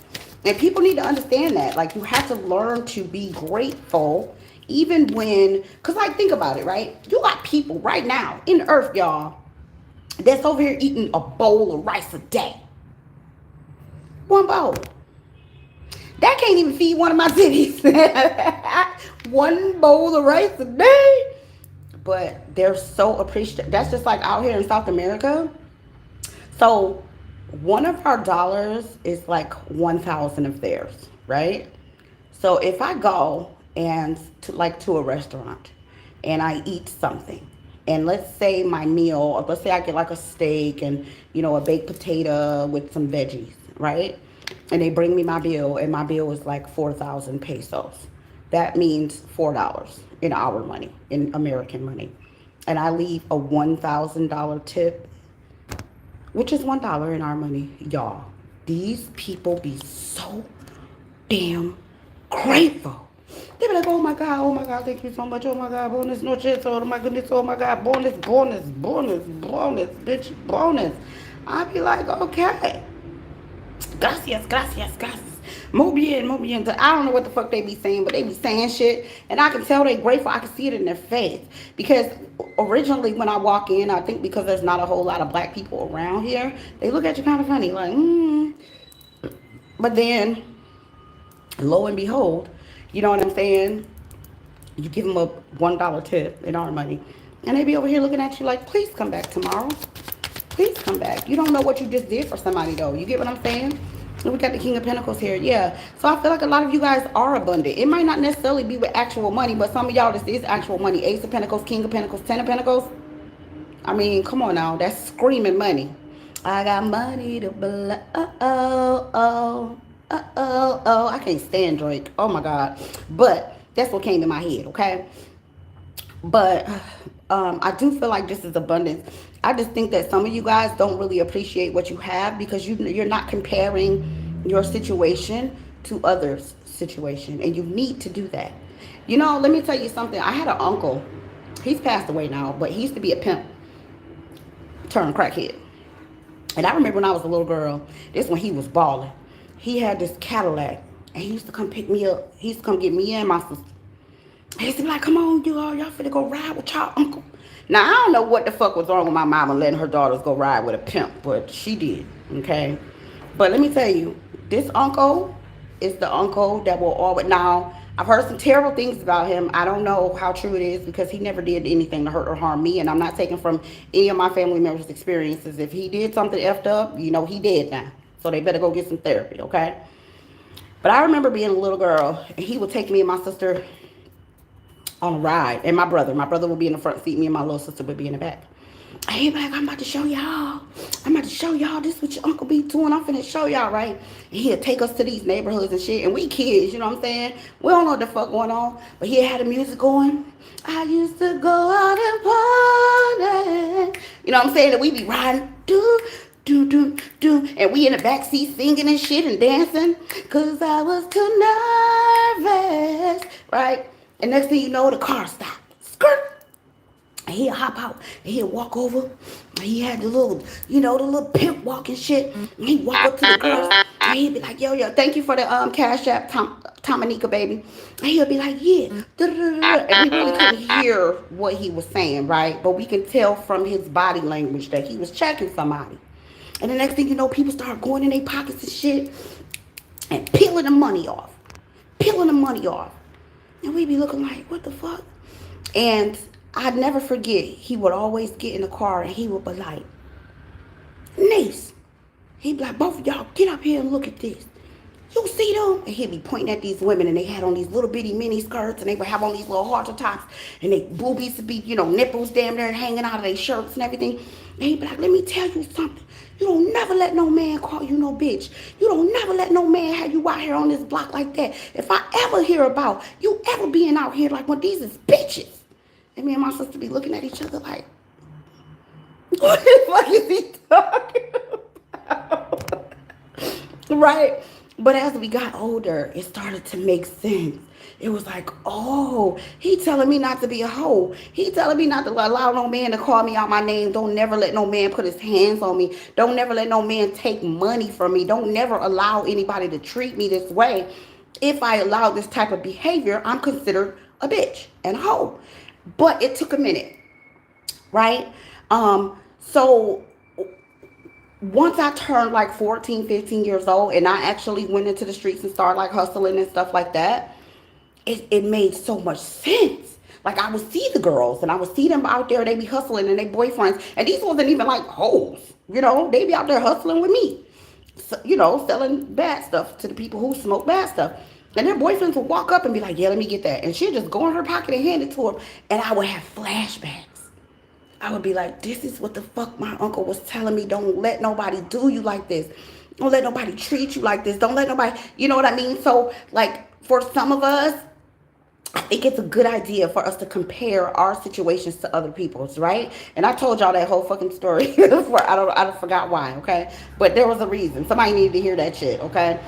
And people need to understand that. Like, you have to learn to be grateful even when, because like, think about it, right? You got people right now in the earth, y'all, that's over here eating a bowl of rice a day. One bowl. That can't even feed one of my cities. One bowl of rice a day. But they're so appreciative. That's just like out here in South America. So one of our dollars is like 1,000 of theirs, right? So if I go and to a restaurant and I eat something, and let's say my meal, or let's say I get like a steak and, you know, a baked potato with some veggies, right? And they bring me my bill, and my bill is like 4,000 pesos. That means $4 in our money, in American money. And I leave a $1,000 tip, which is $1 in our money. Y'all, these people be so damn grateful. They be like, oh my God, thank you so much. Oh my God, bonus, no shit. Oh my goodness, oh my God, bonus, bitch, bonus. I be like, okay. Gracias. Muy bien. I don't know what the fuck they be saying, but they be saying shit. And I can tell they grateful. I can see it in their face. Because originally when I walk in, I think because there's not a whole lot of black people around here, they look at you kind of funny. Like, But then, lo and behold, you know what I'm saying? You give them a $1 tip in our money. And they be over here looking at you like, please come back tomorrow. Please come back. You don't know what you just did for somebody, though. You get what I'm saying? And we got the King of Pentacles here. Yeah. So I feel like a lot of you guys are abundant. It might not necessarily be with actual money, but some of y'all, this is actual money. Ace of Pentacles, King of Pentacles, Ten of Pentacles. I mean, come on now. That's screaming money. I got money to blow. I can't stand Drake. Oh, my God. But that's what came in my head, okay? But I do feel like this is abundance. I just think that some of you guys don't really appreciate what you have because you're not comparing your situation to others' situation. And you need to do that. You know, let me tell you something. I had an uncle. He's passed away now, but he used to be a pimp turned crackhead. And I remember when I was a little girl, this when he was balling. He had this Cadillac, and he used to come pick me up. He used to come get me and my sister. He used to be like, come on, y'all finna go ride with y'all uncle. Now, I don't know what the fuck was wrong with my mama letting her daughters go ride with a pimp, but she did, okay? But let me tell you, this uncle is the uncle that will always... Now, I've heard some terrible things about him. I don't know how true it is because he never did anything to hurt or harm me, and I'm not taking from any of my family members' experiences. If he did something effed up, you know, he dead now. So they better go get some therapy, okay? But I remember being a little girl, and he would take me and my sister on a ride. And my brother would be in the front seat. Me and my little sister would be in the back. And he'd be like, I'm about to show y'all. This what your uncle be doing. I'm finna show y'all, right? And he'd take us to these neighborhoods and shit. And we kids, you know what I'm saying? We don't know what the fuck going on. But he had the music going. I used to go out and party. You know what I'm saying? And we be riding. Do. And we in the back seat singing and shit and dancing. Cause I was too nervous. Right? And next thing you know, the car stopped. Skirt. And he'll hop out. And he'll walk over. And he had the little, the little pimp walking shit. And he'd walk up to the girls. And he'd be like, yo, thank you for the Cash App, Tomanika, baby. And he'll be like, yeah. And we really couldn't hear what he was saying, right? But we can tell from his body language that he was checking somebody. And the next thing you know, people start going in their pockets and shit. And peeling the money off. And we'd be looking like, what the fuck? And I'd never forget, he would always get in the car and he would be like, niece. He'd be like, both of y'all, get up here and look at this. You see them? And he'd be pointing at these women, and they had on these little bitty mini skirts, and they would have on these little halter tops, and they boobies would be, you know, nipples damn near hanging out of their shirts and everything. And he'd be like, let me tell you something. You don't never let no man call you no bitch. You don't never let no man have you out here on this block like that. If I ever hear about you ever being out here like one of these is bitches. And me and my sister be looking at each other like, what the fuck is he talking about? Right? But as we got older, it started to make sense. It was like, oh, he telling me not to be a hoe. He telling me not to allow no man to call me out my name. Don't never let no man put his hands on me. Don't never let no man take money from me. Don't never allow anybody to treat me this way. If I allow this type of behavior, I'm considered a bitch and a hoe. But it took a minute, right? So once I turned like 14, 15 years old, and I actually went into the streets and started like hustling and stuff like that, it made so much sense. Like I would see the girls and I would see them out there, they be hustling and they boyfriends. And these wasn't even like hoes, you know, they be out there hustling with me, so, you know, selling bad stuff to the people who smoke bad stuff. And their boyfriends would walk up and be like, yeah, let me get that. And she'd just go in her pocket and hand it to them. And I would have flashbacks. I would be like, this is what the fuck my uncle was telling me. Don't let nobody do you like this. Don't let nobody treat you like this. Don't let nobody, you know what I mean? So like for some of us, I think it's a good idea for us to compare our situations to other people's, right? And I told y'all that whole fucking story before. I forgot why, okay? But there was a reason. Somebody needed to hear that shit, okay?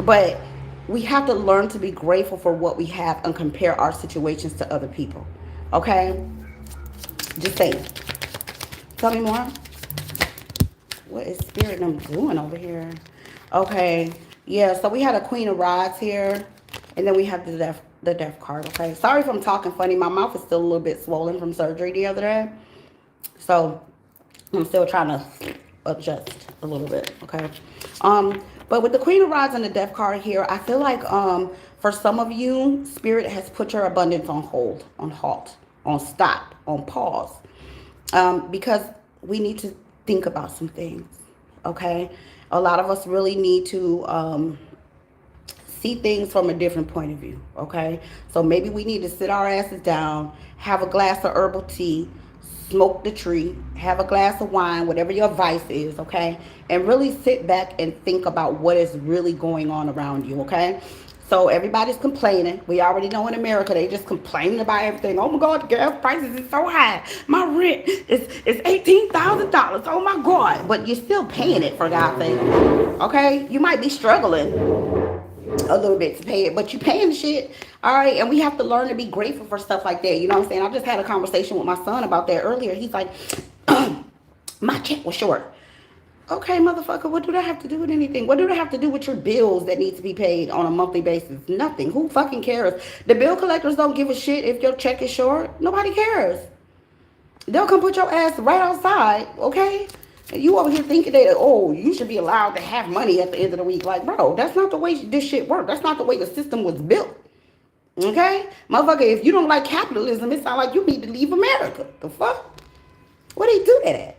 But we have to learn to be grateful for what we have and compare our situations to other people, okay? Just saying. Tell me more. What is Spirit and them doing over here? Okay. Yeah, so we had a Queen of Rods here. And then we have the death card, okay? Sorry if I'm talking funny. My mouth is still a little bit swollen from surgery the other day. So I'm still trying to adjust a little bit, okay? But with the Queen of Rods and the death card here, I feel like for some of you, Spirit has put your abundance on hold, on halt, on stop, on pause. Because we need to think about some things, okay? A lot of us really need to see things from a different point of view, okay? So maybe we need to sit our asses down, have a glass of herbal tea, smoke the tree, have a glass of wine, whatever your vice is, okay? And really sit back and think about what is really going on around you, okay? So everybody's complaining. We already know in America, they just complaining about everything. Oh my God, the gas prices is so high. My rent is $18,000. Oh my God. But you're still paying it, for God's sake, okay? You might be struggling a little bit to pay it, but you paying the shit, all right? And we have to learn to be grateful for stuff like that. You know what I'm saying? I just had a conversation with my son about that earlier. He's like, my check was short. Okay, motherfucker, what do that have to do with anything? What do that have to do with your bills that need to be paid on a monthly basis? Nothing. Who fucking cares? The bill collectors don't give a shit if your check is short. Nobody cares. They'll come put your ass right outside, okay? And you over here thinking that, oh, you should be allowed to have money at the end of the week. Like, bro, that's not the way this shit works. That's not the way the system was built. Okay? Motherfucker, if you don't like capitalism, it sounds like you need to leave America. The fuck? Where they do that at?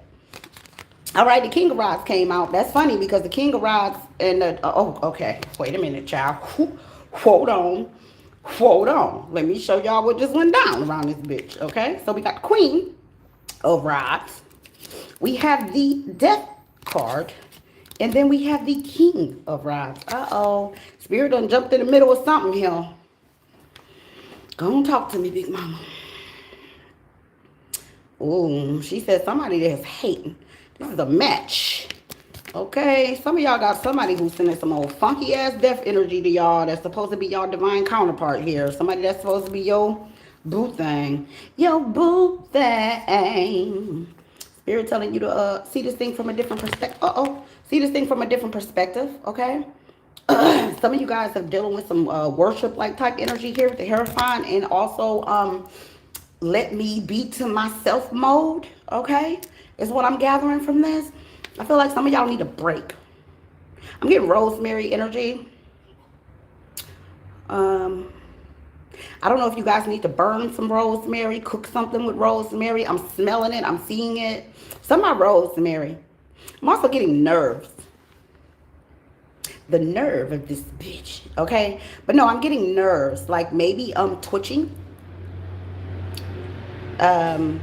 All right, the King of Rods came out. That's funny because the King of Rods and the... oh, okay. Wait a minute, child. Hold on. Hold on. Let me show y'all what just went down around this bitch, okay? So we got the Queen of Rods. We have the Death card. And then we have the King of Rods. Uh-oh. Spirit done jumped in the middle of something here. Go on, talk to me, big mama. Oh, she said somebody that's hating. This is a match. Okay, some of y'all got somebody who's sending some old funky ass death energy to y'all that's supposed to be y'all divine counterpart here. Somebody that's supposed to be your boo thing. Your boo thing. Spirit telling you to see this thing from a different perspective. See this thing from a different perspective, okay? Some of you guys are dealing with some worship-like type energy here with the Hierophant, and also let me be to myself mode, okay? Is what I'm gathering from this. I feel like some of y'all need a break. I'm getting rosemary energy. I don't know if you guys need to burn some rosemary, cook something with rosemary. I'm smelling it. I'm seeing it. Some of my rosemary. I'm also getting nerves. The nerve of this bitch, okay? But no, I'm getting nerves, like maybe twitching. Um,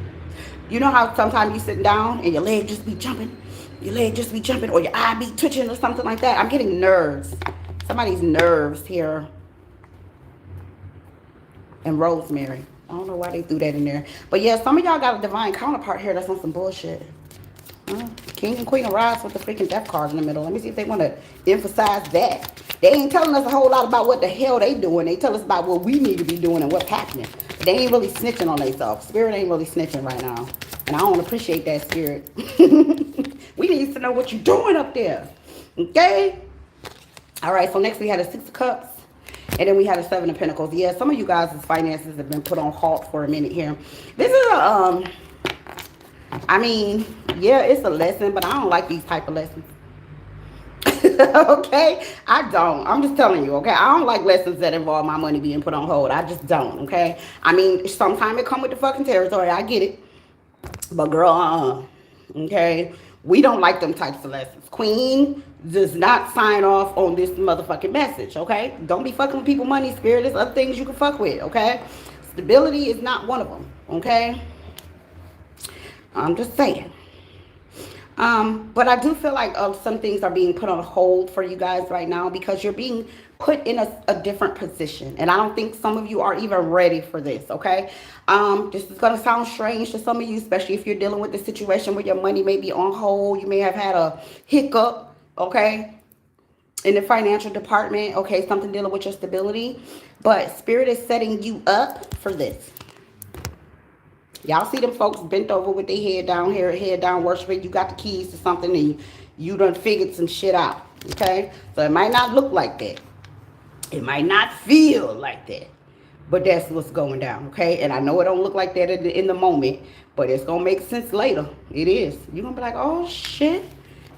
you know how sometimes you sitting down and your leg just be jumping, or your eye be twitching or something like that. I'm getting nerves. Somebody's nerves here. And rosemary. I don't know why they threw that in there. But yeah, some of y'all got a divine counterpart here that's on some bullshit. King and Queen of Rods with the freaking death card in the middle. Let me see if they want to emphasize that. They ain't telling us a whole lot about what the hell they doing. They tell us about what we need to be doing and what's happening. But they ain't really snitching on themselves. Spirit ain't really snitching right now. And I don't appreciate that, Spirit. We need to know what you're doing up there. Okay? All right, so next we had a Six of Cups. And then we had a Seven of Pentacles. Yeah, some of you guys' finances have been put on halt for a minute here. This is a, I mean, yeah, it's a lesson, but I don't like these type of lessons. Okay? I don't. I'm just telling you, okay? I don't like lessons that involve my money being put on hold. I just don't, okay? I mean, sometimes it come with the fucking territory. I get it. But girl, okay? We don't like them types of lessons. Queen does not sign off on this motherfucking message, okay? Don't be fucking with people money, Spirit. There's other things you can fuck with, okay? Stability is not one of them, okay? I'm just saying. But I do feel like some things are being put on hold for you guys right now because you're being put in a different position. And I don't think some of you are even ready for this, okay? This is going to sound strange to some of you, especially if you're dealing with the situation where your money may be on hold. You may have had a hiccup, okay, in the financial department, okay, something dealing with your stability. But Spirit is setting you up for this. Y'all see them folks bent over with their head down here, head down worshiping. You got the keys to something and you done figured some shit out, okay? So it might not look like that. It might not feel like that. But that's what's going down, okay? And I know it don't look like that in the moment, but it's going to make sense later. It is. You're going to be like, oh, shit.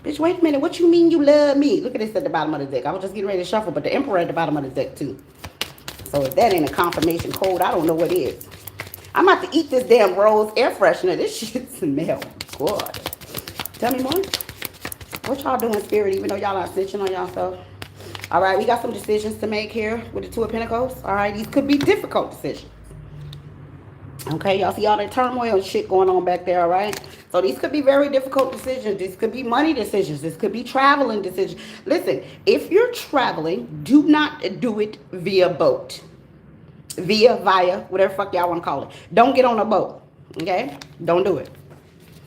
Bitch, wait a minute. What you mean you love me? Look at this at the bottom of the deck. I was just getting ready to shuffle, but the Emperor at the bottom of the deck, too. So if that ain't a confirmation code, I don't know what is. I'm about to eat this damn rose air freshener. This shit smells good. Tell me more. What y'all doing, Spirit, even though y'all not snitching on y'allself? All right, we got some decisions to make here with the Two of Pentacles. All right, these could be difficult decisions. Okay, y'all see all that turmoil and shit going on back there, all right? So these could be very difficult decisions. These could be money decisions. This could be traveling decisions. Listen, if you're traveling, do not do it via boat. Via, whatever fuck y'all want to call it. Don't get on a boat, okay? Don't do it.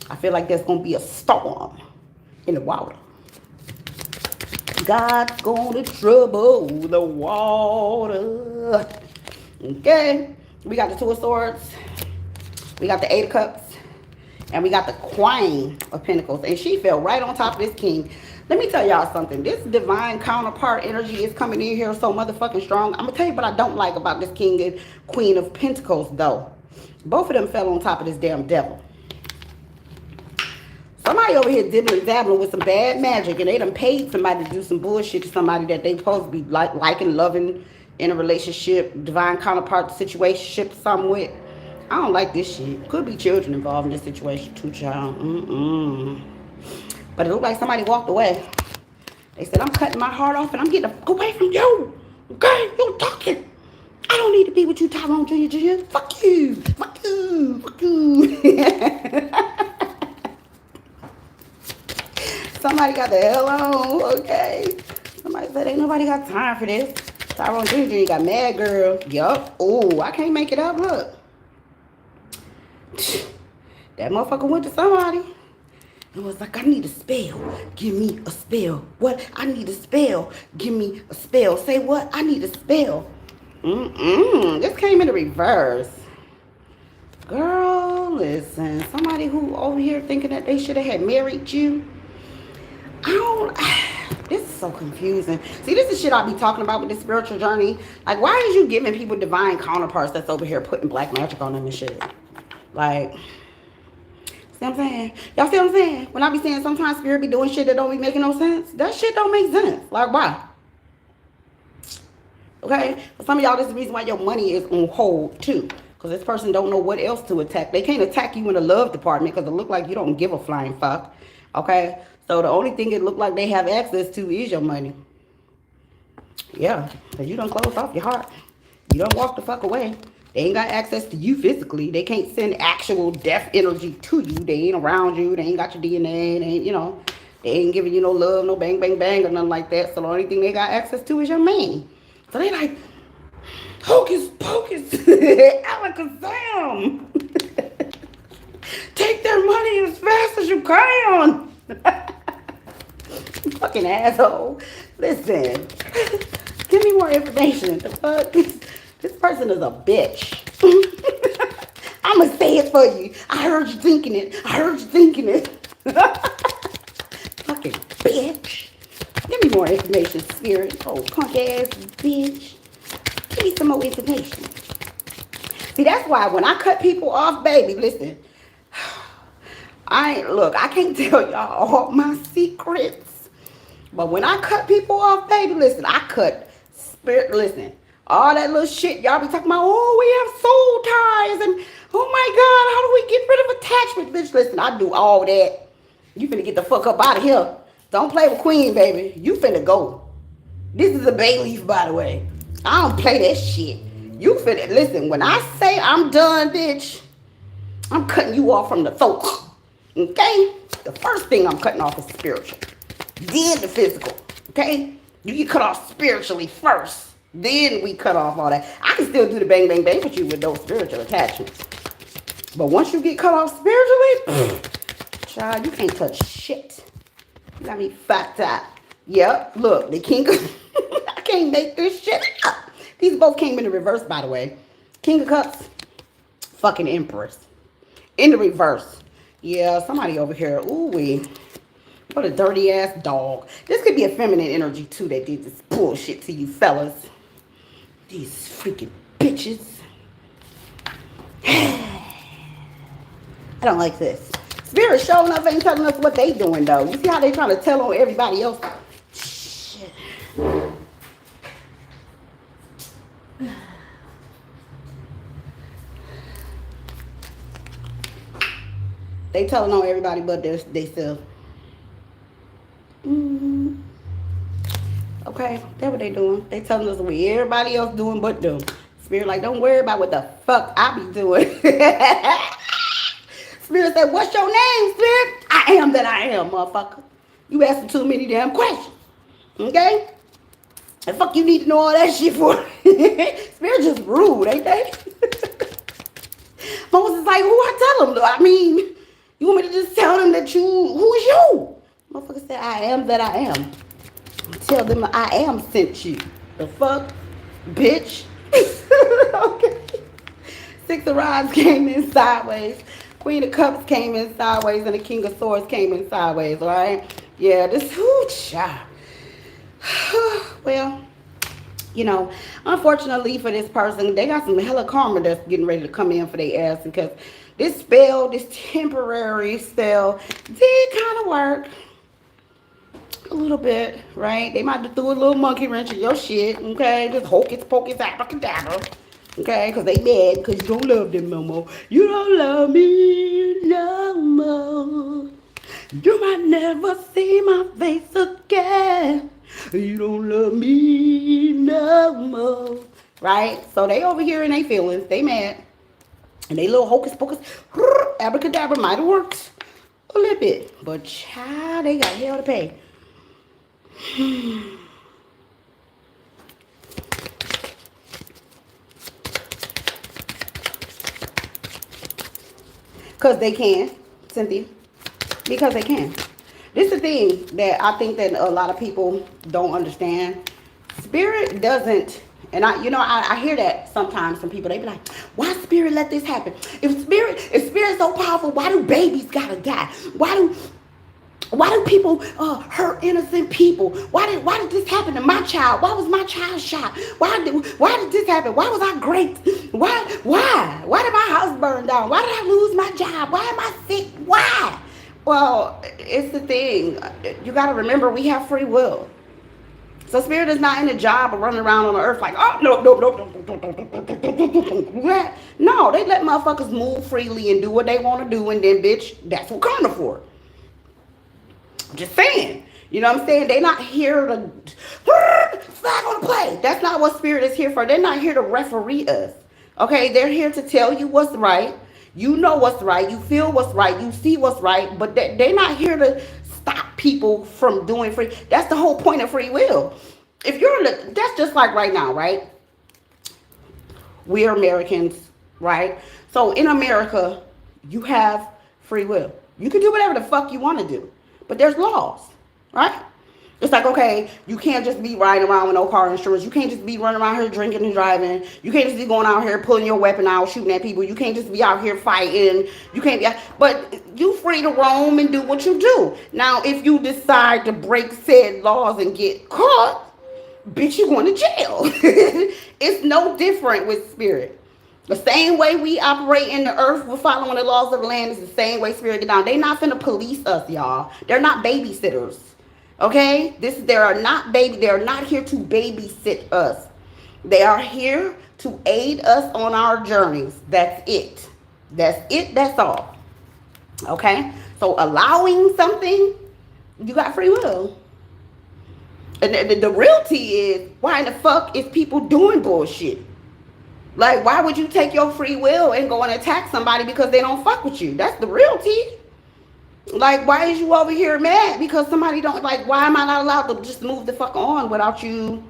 I feel like there's going to be a storm in the water. God's going to trouble the water. Okay? We got the Two of Swords. We got the Eight of Cups. And we got the Queen of Pentacles. And she fell right on top of this king. Let me tell y'all something. This divine counterpart energy is coming in here so motherfucking strong. I'm going to tell you what I don't like about this King and Queen of Pentacles, though. Both of them fell on top of this damn devil. Somebody over here dibbling dabbling with some bad magic, and they done paid somebody to do some bullshit to somebody that they supposed to be liking, loving, in a relationship, divine counterpart situation, something with. I don't like this shit. Could be children involved in this situation too, child. But it looked like somebody walked away. They said, I'm cutting my heart off and I'm getting away from you. Okay? You're talking. I don't need to be with you, Tyrone Jr. Fuck you. Fuck you. Fuck you. Somebody got the hell on. Okay. Somebody said, ain't nobody got time for this. Tyrone Jr. got mad, girl. Yup. Oh, I can't make it up. Look. That motherfucker went to somebody. It was like, I need a spell. Give me a spell. What? I need a spell. Give me a spell. Say what? I need a spell. This came in the reverse. Girl, listen. Somebody who over here thinking that they should have had married you. This is so confusing. See, this is shit I be talking about with this spiritual journey. Like, why is you giving people divine counterparts that's over here putting black magic on them and shit? Like... See what I'm saying? Y'all see what I'm saying? When I be saying sometimes Spirit be doing shit that don't be making no sense, that shit don't make sense. Like, why? Okay? For some of y'all, this is the reason why your money is on hold, too. Because this person don't know what else to attack. They can't attack you in the love department because it look like you don't give a flying fuck. Okay? So the only thing it look like they have access to is your money. Yeah, because you done closed off your heart. You don't walk the fuck away. They ain't got access to you physically. They can't send actual death energy to you. They ain't around you. They ain't got your DNA. They ain't, they ain't giving you no love, no bang, bang, bang, or nothing like that. So the only thing they got access to is your man. So they like, hocus pocus, alakazam. Take their money as fast as you can. Fucking asshole. Listen, give me more information. The fuck? This person is a bitch. I'm gonna say it for you. I heard you thinking it. I heard you thinking it. Fucking bitch. Give me more information, spirit. Oh, punk ass bitch. Give me some more information. See, that's why when I cut people off, baby, listen. I can't tell y'all all my secrets. But when I cut people off, baby, listen, I cut spirit, listen. All that little shit y'all be talking about, oh, we have soul ties and oh my God, how do we get rid of attachment? Bitch, listen, I do all that. You finna get the fuck up out of here. Don't play with Queen, baby. You finna go. This is a bay leaf, by the way. I don't play that shit. You finna, listen, when I say I'm done, bitch, I'm cutting you off from the throat. Okay? The first thing I'm cutting off is spiritual. Then the physical. Okay? You get cut off spiritually first. Then we cut off all that. I can still do the bang, bang, bang with you with those spiritual attachments. But once you get cut off spiritually, child, you can't touch shit. You got me fucked up. Yep, look, the king of... I can't make this shit up. These both came in the reverse, by the way. King of Cups, fucking Empress. In the reverse. Yeah, somebody over here. Ooh, what a dirty ass dog. This could be a feminine energy too that did this bullshit to you fellas. These freaking bitches. I don't like this. Spirit showing up ain't telling us what they doing though. You see how they trying to tell on everybody else? Shit. They telling on everybody but they self. Okay, that's what they doing. They telling us what everybody else doing but them. Spirit like, don't worry about what the fuck I be doing. Spirit said, what's your name, Spirit? I am that I am, motherfucker. You asking too many damn questions. Okay? The fuck you need to know all that shit for? Spirit just rude, ain't they? Moses like, who I tell them though? I mean, you want me to just tell them that who is you? Motherfucker said, I am that I am. Tell them I am sent you. The fuck? Bitch. Okay. Six of Rods came in sideways. Queen of Cups came in sideways. And the King of Swords came in sideways, all right? Yeah, this, child. Well, unfortunately for this person, they got some hella karma that's getting ready to come in for their ass because this spell, this temporary spell, did kind of work. A little bit, right? They might have threw a little monkey wrench in your shit, okay? Just hocus pocus abracadabra, okay? Because they mad because you don't love them no more. You don't love me no more. You might never see my face again. You don't love me no more. Right? So they over here in their feelings. They mad. And they little hocus pocus abracadabra might have worked a little bit. But child, they got hell to pay. Because they can, Cynthia. Because they can. This is the thing that I think that a lot of people don't understand. Spirit doesn't, and I hear that sometimes from people. They be like, why Spirit let this happen? If Spirit's so powerful, why do babies gotta die? Why do people hurt innocent people? Why did this happen to my child? Why was my child shot? Why did this happen? Why was I great? Why did my house burn down? Why did I lose my job? Why am I sick? Why? Well, it's the thing. You got to remember we have free will. So Spirit is not in a job or running around on the earth like, oh, no. No, they let motherfuckers move freely and do what they want to do. And then, bitch, that's what karma for. Just saying. You know what I'm saying? They're not here to flag on the play. That's not what spirit is here for. They're not here to referee us. Okay, they're here to tell you what's right. You know what's right. You feel what's right. You see what's right. But they're not here to stop people from doing free. That's the whole point of free will. If you're that's just like right now, right? We're Americans, right? So in America, you have free will. You can do whatever the fuck you want to do. But there's laws, right? It's like, okay, you can't just be riding around with no car insurance. You can't just be running around here drinking and driving. You can't just be going out here pulling your weapon out, shooting at people. You can't just be out here fighting. You can't be, but you free to roam and do what you do. Now, if you decide to break said laws and get caught, bitch, you going to jail. It's no different with spirit. The same way we operate in the earth, we're following the laws of the land, is the same way spirit get down. They not finna police us, y'all. They're not babysitters. Okay? They are not here to babysit us. They are here to aid us on our journeys. That's it. That's all. Okay? So allowing something, you got free will. And the realty is, why in the fuck is people doing bullshit? Like, why would you take your free will and go and attack somebody because they don't fuck with you? That's the realty. Like, why is you over here mad because somebody don't, like, why am I not allowed to just move the fuck on without you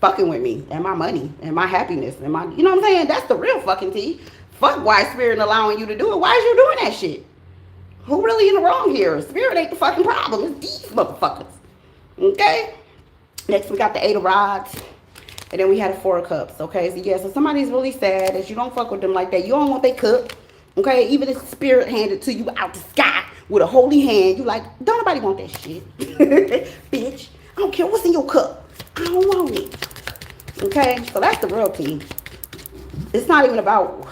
fucking with me and my money and my happiness and my, you know what I'm saying? That's the real fucking tea. Fuck why spirit allowing you to do it. Why is you doing that shit? Who really in the wrong here? Spirit ain't the fucking problem. It's these motherfuckers. Okay? Next, we got the 8 of Rods. And then we had a 4 of Cups. Okay? So, yeah. So, somebody's really sad that you don't fuck with them like that. You don't want their cup. Okay? Even if spirit handed to you out the sky with a holy hand, you like, don't nobody want that shit. Bitch. I don't care what's in your cup. I don't want it. Okay? So, that's the real tea. It's not even about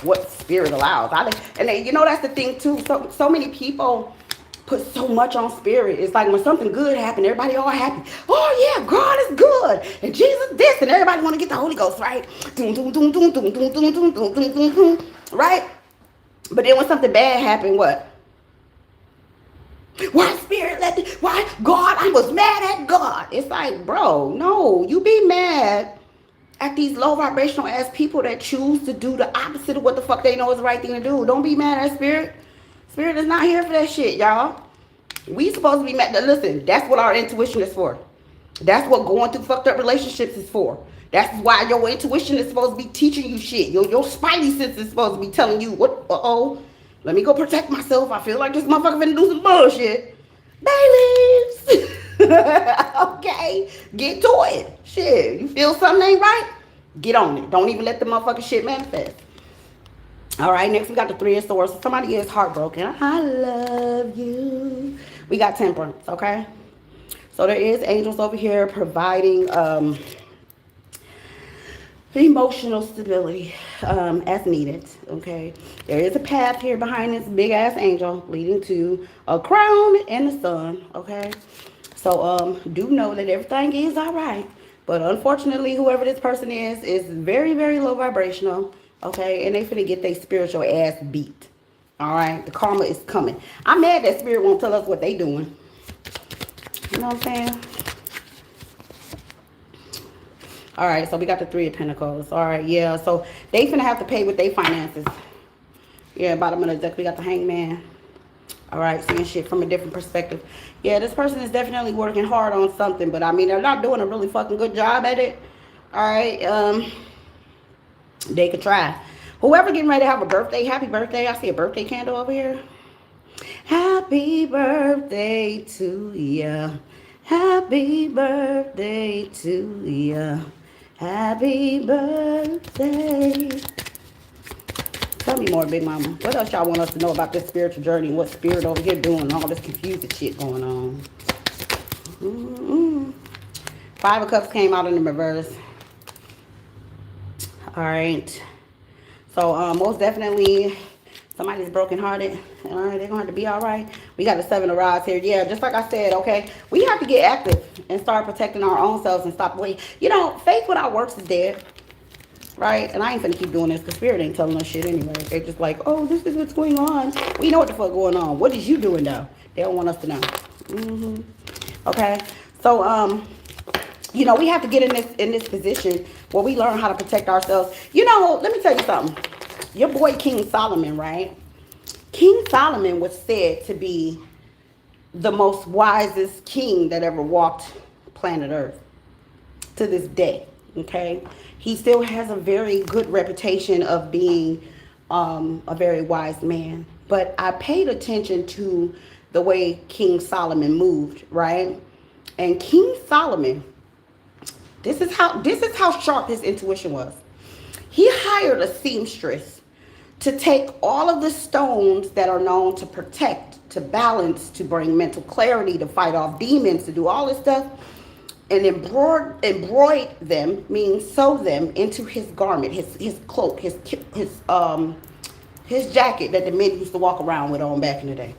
what spirit allows. And then, you know, that's the thing, too. So many people put so much on spirit. It's like when something good happened, everybody all happy. Oh yeah, God is good, and Jesus this, and everybody want to get the Holy Ghost, right? Right? But then when something bad happened, what? Why spirit let me? Why God? I was mad at God. It's like, bro, no, you be mad at these low vibrational ass people that choose to do the opposite of what the fuck they know is the right thing to do. Don't be mad at spirit. Spirit is not here for that shit, y'all. We supposed to be mad. Listen, that's what our intuition is for. That's what going through fucked up relationships is for. That's why your intuition is supposed to be teaching you shit. Your spidey sense is supposed to be telling you, what, let me go protect myself. I feel like this motherfucker finna do some bullshit. Bailiffs. Okay, get to it. Shit, you feel something ain't right? Get on it. Don't even let the motherfucking shit manifest. All right, next we got the 3 of Swords. Somebody is heartbroken. I love you. We got Temperance, okay? So there is angels over here providing emotional stability as needed, okay? There is a path here behind this big-ass angel leading to a crown and the sun, okay? So do know that everything is all right. But unfortunately, whoever this person is very, very low vibrational. Okay, and they finna get their spiritual ass beat. All right, the karma is coming. I'm mad that spirit won't tell us what they doing. You know what I'm saying? All right, so we got the 3 of Pentacles. All right, yeah, so they finna have to pay with their finances. Yeah, bottom of the deck, we got the Hangman. All right, seeing shit from a different perspective. Yeah, this person is definitely working hard on something, but I mean, they're not doing a really fucking good job at it. All right, they could try. Whoever getting ready to have a birthday, happy birthday. I see a birthday candle over here. Happy birthday to ya. Happy birthday to ya. Happy birthday. Tell me more, Big Mama. What else y'all want us to know about this spiritual journey and what spirit over here doing? All this confusing shit going on. 5 of Cups came out in the reverse. All right. So most definitely somebody's brokenhearted. All right, they're gonna have to be all right. We got the 7 of Rods here. Yeah, just like I said, okay, we have to get active and start protecting our own selves and stop waiting. You know, faith without works is dead. Right? And I ain't finna keep doing this because spirit ain't telling us shit anyway. They're just like, oh, this is what's going on. We know what the fuck going on. What is you doing though? They don't want us to know. Okay? So, you know, we have to get in this position where we learn how to protect ourselves. You know, let me tell you something. Your boy King Solomon, right? King Solomon was said to be the most wisest king that ever walked planet Earth to this day. Okay, he still has a very good reputation of being a very wise man. But I paid attention to the way King Solomon moved, right? And King Solomon, this is how sharp his intuition was. He hired a seamstress to take all of the stones that are known to protect, to balance, to bring mental clarity, to fight off demons, to do all this stuff, and embroid them, meaning sew them into his garment, his cloak, his jacket that the men used to walk around with on back in the day.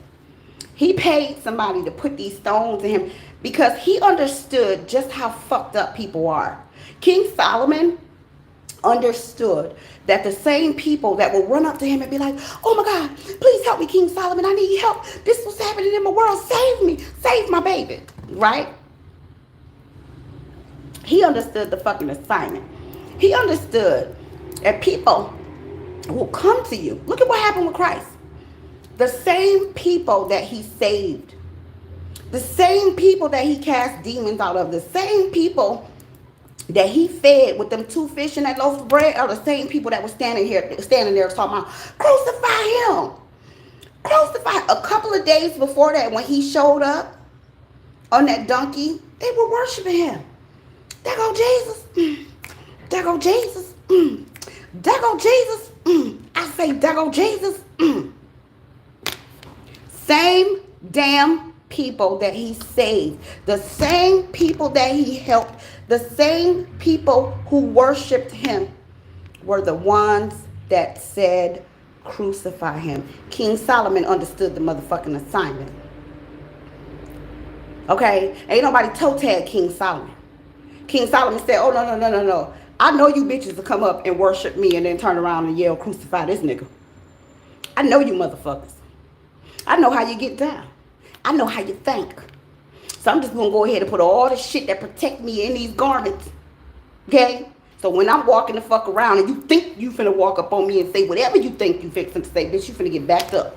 He paid somebody to put these stones in him because he understood just how fucked up people are. King Solomon understood that the same people that will run up to him and be like, oh my God, please help me, King Solomon, I need help. This was happening in my world. Save me. Save my baby. Right? He understood the fucking assignment. He understood that people will come to you. Look at what happened with Christ. The same people that he saved, the same people that he cast demons out of, the same people that he fed with them 2 fish and that loaf of bread are the same people that were standing there talking about, crucify him. Crucify. A couple of days before that, when he showed up on that donkey, they were worshiping him. There go Jesus. There go Jesus. There go Jesus. I say, there go Jesus. Same damn people that he saved, the same people that he helped, the same people who worshiped him were the ones that said, crucify him. King Solomon understood the motherfucking assignment. Okay? Ain't nobody toe-tagged King Solomon. King Solomon said, oh, no. I know you bitches will come up and worship me and then turn around and yell, crucify this nigga. I know you motherfuckers. I know how you get down. I know how you think. So I'm just going to go ahead and put all the shit that protect me in these garments. Okay? So when I'm walking the fuck around and you think you finna walk up on me and say whatever you think you fixing to say, bitch, you finna get backed up.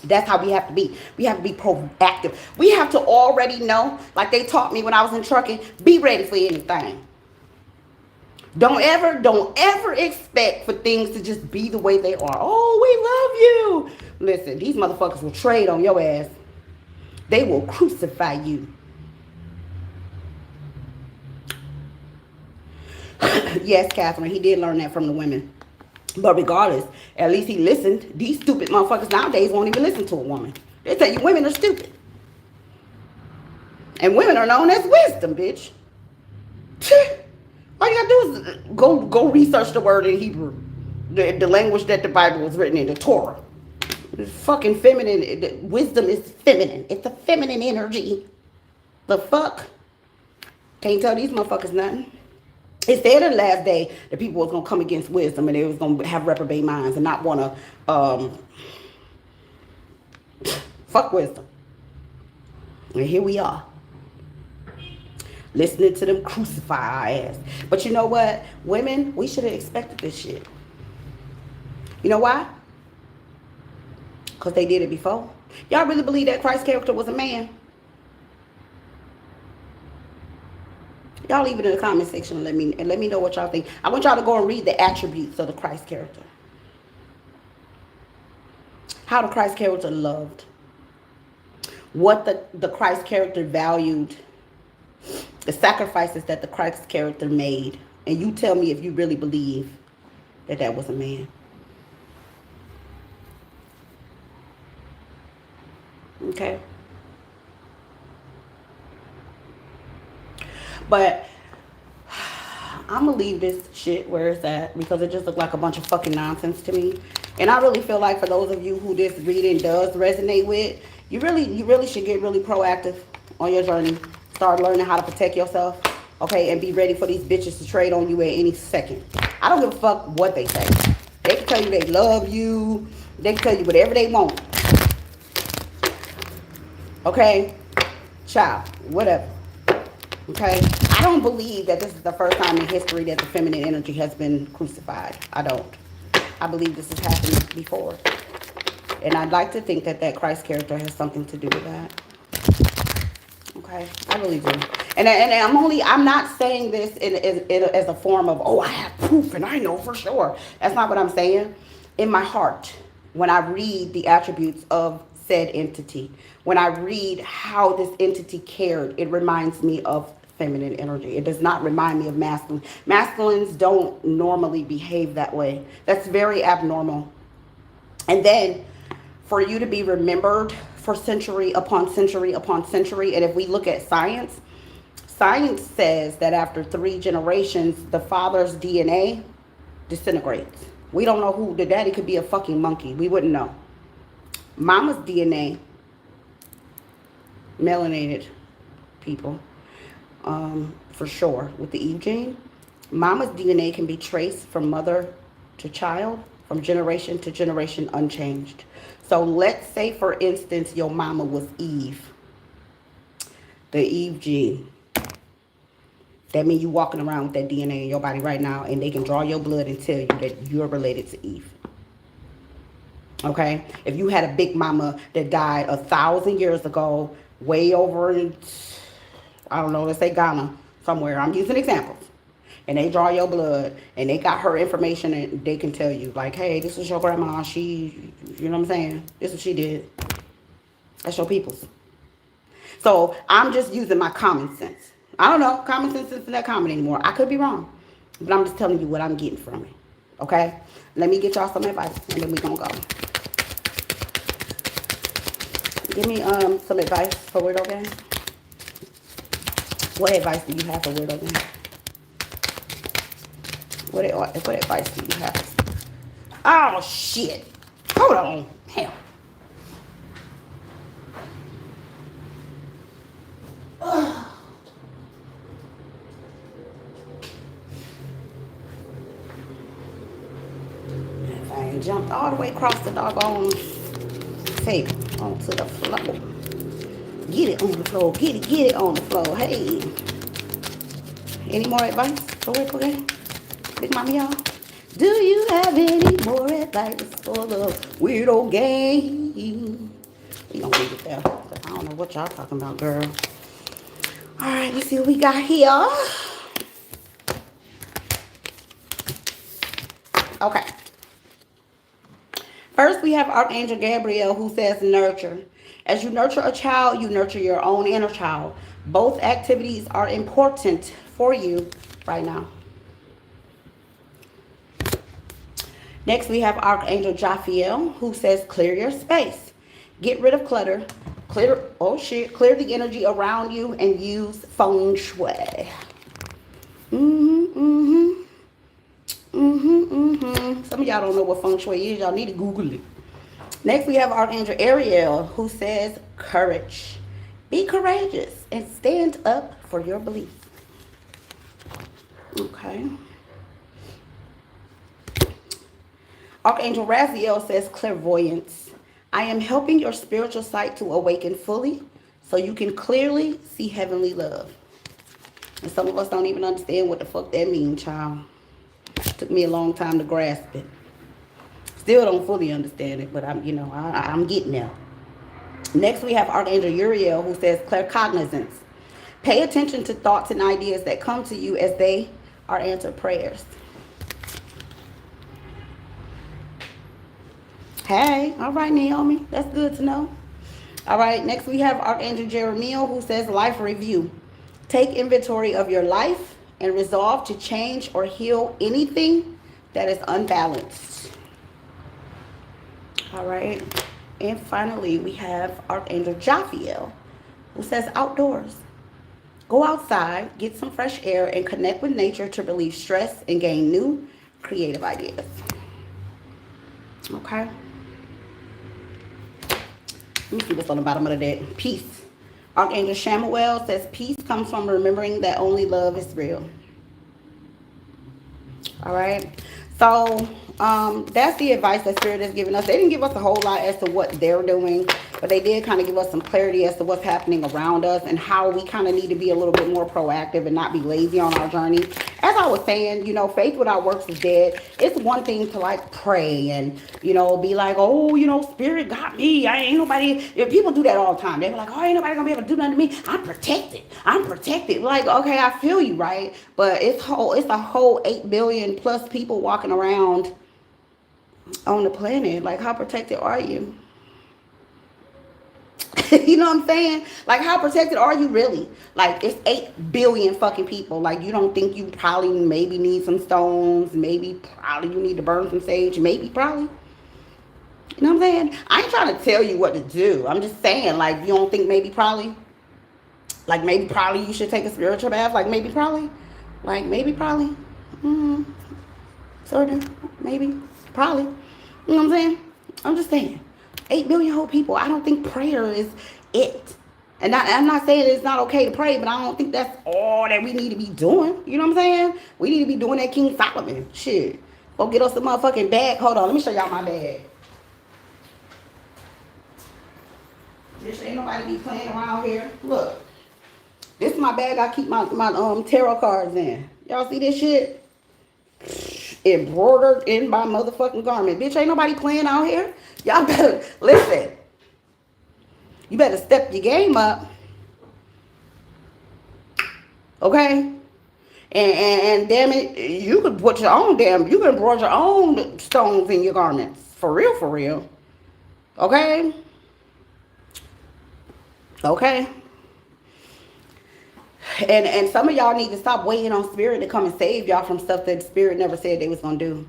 That's how we have to be. We have to be proactive. We have to already know, like they taught me when I was in trucking, be ready for anything. Don't ever expect for things to just be the way they are. Oh, we love you. Listen, these motherfuckers will trade on your ass. They will crucify you. Yes, Catherine, he did learn that from the women. But regardless, at least he listened. These stupid motherfuckers nowadays won't even listen to a woman. They tell you women are stupid. And women are known as wisdom, bitch. All you gotta do is go research the word in Hebrew. The language that the Bible was written in, the Torah. It's fucking feminine. Wisdom is feminine. It's a feminine energy. The fuck? Can't tell these motherfuckers nothing. It said in the last day that people was going to come against wisdom and they was going to have reprobate minds and not want to fuck wisdom. And here we are. Listening to them crucify our ass. But you know what? Women, we should have expected this shit. You know why? Because they did it before. Y'all really believe that Christ's character was a man? Y'all leave it in the comment section and let me know what y'all think. I want y'all to go and read the attributes of the Christ character. How the Christ character loved. What the Christ character valued. The sacrifices that the Christ character made. And you tell me if you really believe that was a man. Okay? But I'm going to leave this shit where it's at because it just looked like a bunch of fucking nonsense to me. And I really feel like for those of you who this reading does resonate with, you really should get really proactive on your journey. Start learning how to protect yourself, okay? And be ready for these bitches to trade on you at any second. I don't give a fuck what they say. They can tell you they love you. They can tell you whatever they want. Okay? Child, whatever. Okay? I don't believe that this is the first time in history that the feminine energy has been crucified. I don't. I believe this has happened before. And I'd like to think that that Christ character has something to do with that. Okay? I really do. And I'm not saying this as a form of, oh, I have proof and I know for sure. That's not what I'm saying. In my heart, when I read the attributes of said entity, when I read how this entity cared, it reminds me of feminine energy. It does not remind me of masculine. Masculines don't normally behave that way. That's very abnormal. And then for you to be remembered for century upon century upon century, and if we look at science, science says that after 3 generations, the father's DNA disintegrates. We don't know who the daddy could be. A fucking monkey. We wouldn't know. Mama's DNA, melanated people, for sure, with the Eve gene. Mama's DNA can be traced from mother to child, from generation to generation, unchanged. So let's say, for instance, your mama was Eve, the Eve gene. That means you walking around with that DNA in your body right now, and they can draw your blood and tell you that you're related to Eve. Okay? If you had a big mama that died 1,000 years ago, way over in, I don't know, let's say Ghana, somewhere. I'm using examples. And they draw your blood, and they got her information, and they can tell you, like, hey, this is your grandma. She, you know what I'm saying? This is what she did. That's your people's. So I'm just using my common sense. I don't know. Common sense isn't that common anymore. I could be wrong. But I'm just telling you what I'm getting from it. Okay? Let me get y'all some advice, and then we're going to go. Give me some advice for Weirdo Gang. What advice do you have for Weirdo Gang? What advice do you have? Oh, shit. Hold on. Hell. If I ain't jumped all the way across the doggone table onto the floor. Get it on the floor. Get it on the floor. Hey. Any more advice for Weirdo Gang? Big mama, y'all. Do you have any more advice for the Weirdo Gang? We gonna leave it there. I don't know what y'all talking about, girl. All right, let's see what we got here. Okay. First, we have Archangel Gabriel, who says nurture. As you nurture a child, you nurture your own inner child. Both activities are important for you right now. Next, we have Archangel Jophiel, who says clear your space. Get rid of clutter. Clear the energy around you and use feng shui. Some of y'all don't know what feng shui is. Y'all need to Google it. Next, we have Archangel Ariel, who says courage. Be courageous and stand up for your beliefs. Okay. Archangel Raziel says clairvoyance. I am helping your spiritual sight to awaken fully so you can clearly see heavenly love. And some of us don't even understand what the fuck that means, child. Took me a long time to grasp it. Still don't fully understand it, but I'm getting there. Next, we have Archangel Uriel, who says claircognizance. Pay attention to thoughts and ideas that come to you as they are answered prayers. Hey, all right, Naomi. That's good to know. All right, next we have Archangel Jeremiah, who says life review. Take inventory of your life and resolve to change or heal anything that is unbalanced. All right. And finally, we have Archangel Jophiel, who says outdoors. Go outside, get some fresh air, and connect with nature to relieve stress and gain new creative ideas. Okay. Let me see what's on the bottom of the deck. Peace. Archangel Shamuel says peace comes from remembering that only love is real. All right. So that's the advice that Spirit has given us. They didn't give us a whole lot as to what they're doing. But they did kind of give us some clarity as to what's happening around us and how we kind of need to be a little bit more proactive and not be lazy on our journey. As I was saying, you know, faith without works is dead. It's one thing to like pray and, you know, be like, oh, you know, spirit got me. I ain't nobody. If people do that all the time. They're like, oh, ain't nobody gonna be able to do nothing to me. I'm protected. I'm protected. Like, okay, I feel you, right? But it's a whole 8 billion plus people walking around on the planet. Like, how protected are you? You know what I'm saying? Like, how protected are you really? Like, it's 8 billion fucking people. Like, you don't think you probably maybe need some stones? Maybe probably you need to burn some sage? Maybe probably. You know what I'm saying? I ain't trying to tell you what to do. I'm just saying, like, you don't think maybe probably? Like, maybe probably you should take a spiritual bath? Like, maybe probably? Like, maybe probably? Sort of. Maybe. Probably. You know what I'm saying? I'm just saying. 8 billion whole people. I don't think prayer is it. And I'm not saying it's not okay to pray, but I don't think that's all that we need to be doing. You know what I'm saying? We need to be doing that King Solomon shit. Go get us a motherfucking bag. Hold on, let me show y'all my bag. Bitch, ain't nobody be playing around here. Look. This is my bag I keep my tarot cards in. Y'all see this shit? Embroidered in my motherfucking garment. Bitch, ain't nobody playing out here. Y'all better listen. You better step your game up. Okay? And damn it, you could put your own you can embroider your own stones in your garments. For real, for real. Okay? Okay? And some of y'all need to stop waiting on spirit to come and save y'all from stuff that spirit never said they was gonna do.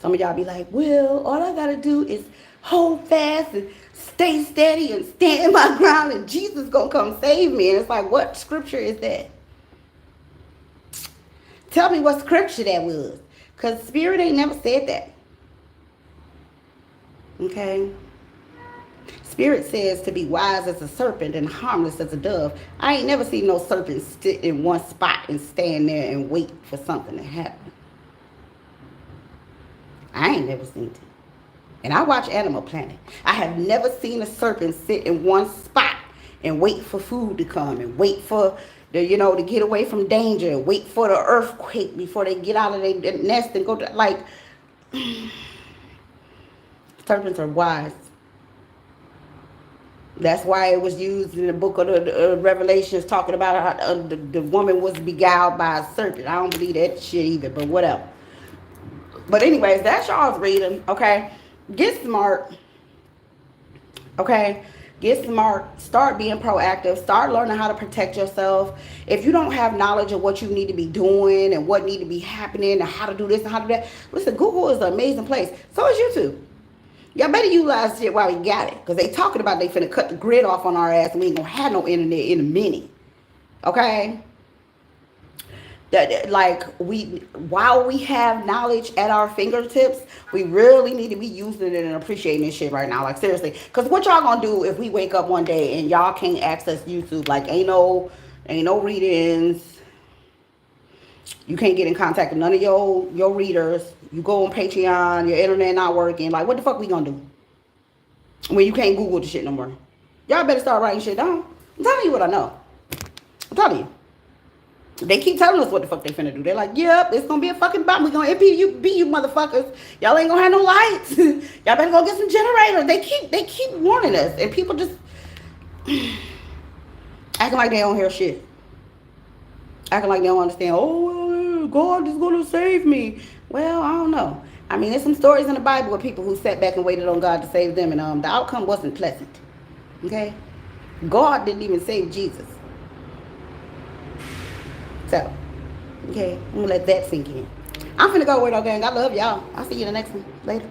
Some of y'all be like, well, all I gotta do is hold fast and stay steady and stand my ground and Jesus gonna come save me. And it's like, what scripture is that? Tell me what scripture that was. Because spirit ain't never said that. Okay? Spirit says to be wise as a serpent and harmless as a dove. I ain't never seen no serpent sit in one spot and stand there and wait for something to happen. I ain't never seen it. And I watch Animal Planet. I have never seen a serpent sit in one spot and wait for food to come and wait for the, you know, to get away from danger and wait for the earthquake before they get out of their nest and go to, like, serpents are wise. That's why it was used in the book of the Revelations talking about how the woman was beguiled by a serpent. I don't believe that shit either, but whatever. But anyways, that's y'all's reading, okay? Get smart, okay? Get smart. Start being proactive. Start learning how to protect yourself. If you don't have knowledge of what you need to be doing and what need to be happening and how to do this and how to do that, listen, Google is an amazing place. So is YouTube. Y'all better utilize shit while we got it. Because they talking about they finna cut the grid off on our ass and we ain't gonna have no internet in a minute. Okay? While we have knowledge at our fingertips, we really need to be using it and appreciating this shit right now. Like, seriously. Because what y'all gonna do if we wake up one day and y'all can't access YouTube? Like, ain't no readings. You can't get in contact with none of your readers. You go on Patreon, your internet not working. Like, what the fuck we gonna do? When you can't Google the shit no more. Y'all better start writing shit down. I'm telling you what I know. I'm telling you. They keep telling us what the fuck they finna do. They're like, yep, it's gonna be a fucking bomb. We gonna beat you motherfuckers. Y'all ain't gonna have no lights. Y'all better go get some generators. They keep warning us. And people just acting like they don't hear shit. Acting like they don't understand. Oh, God is gonna save me. Well, I don't know. I mean, there's some stories in the Bible of people who sat back and waited on God to save them, and the outcome wasn't pleasant. Okay? God didn't even save Jesus. So, okay, I'm gonna let that sink in. I'm finna go with our gang. I love y'all. I'll see you in the next one. Later.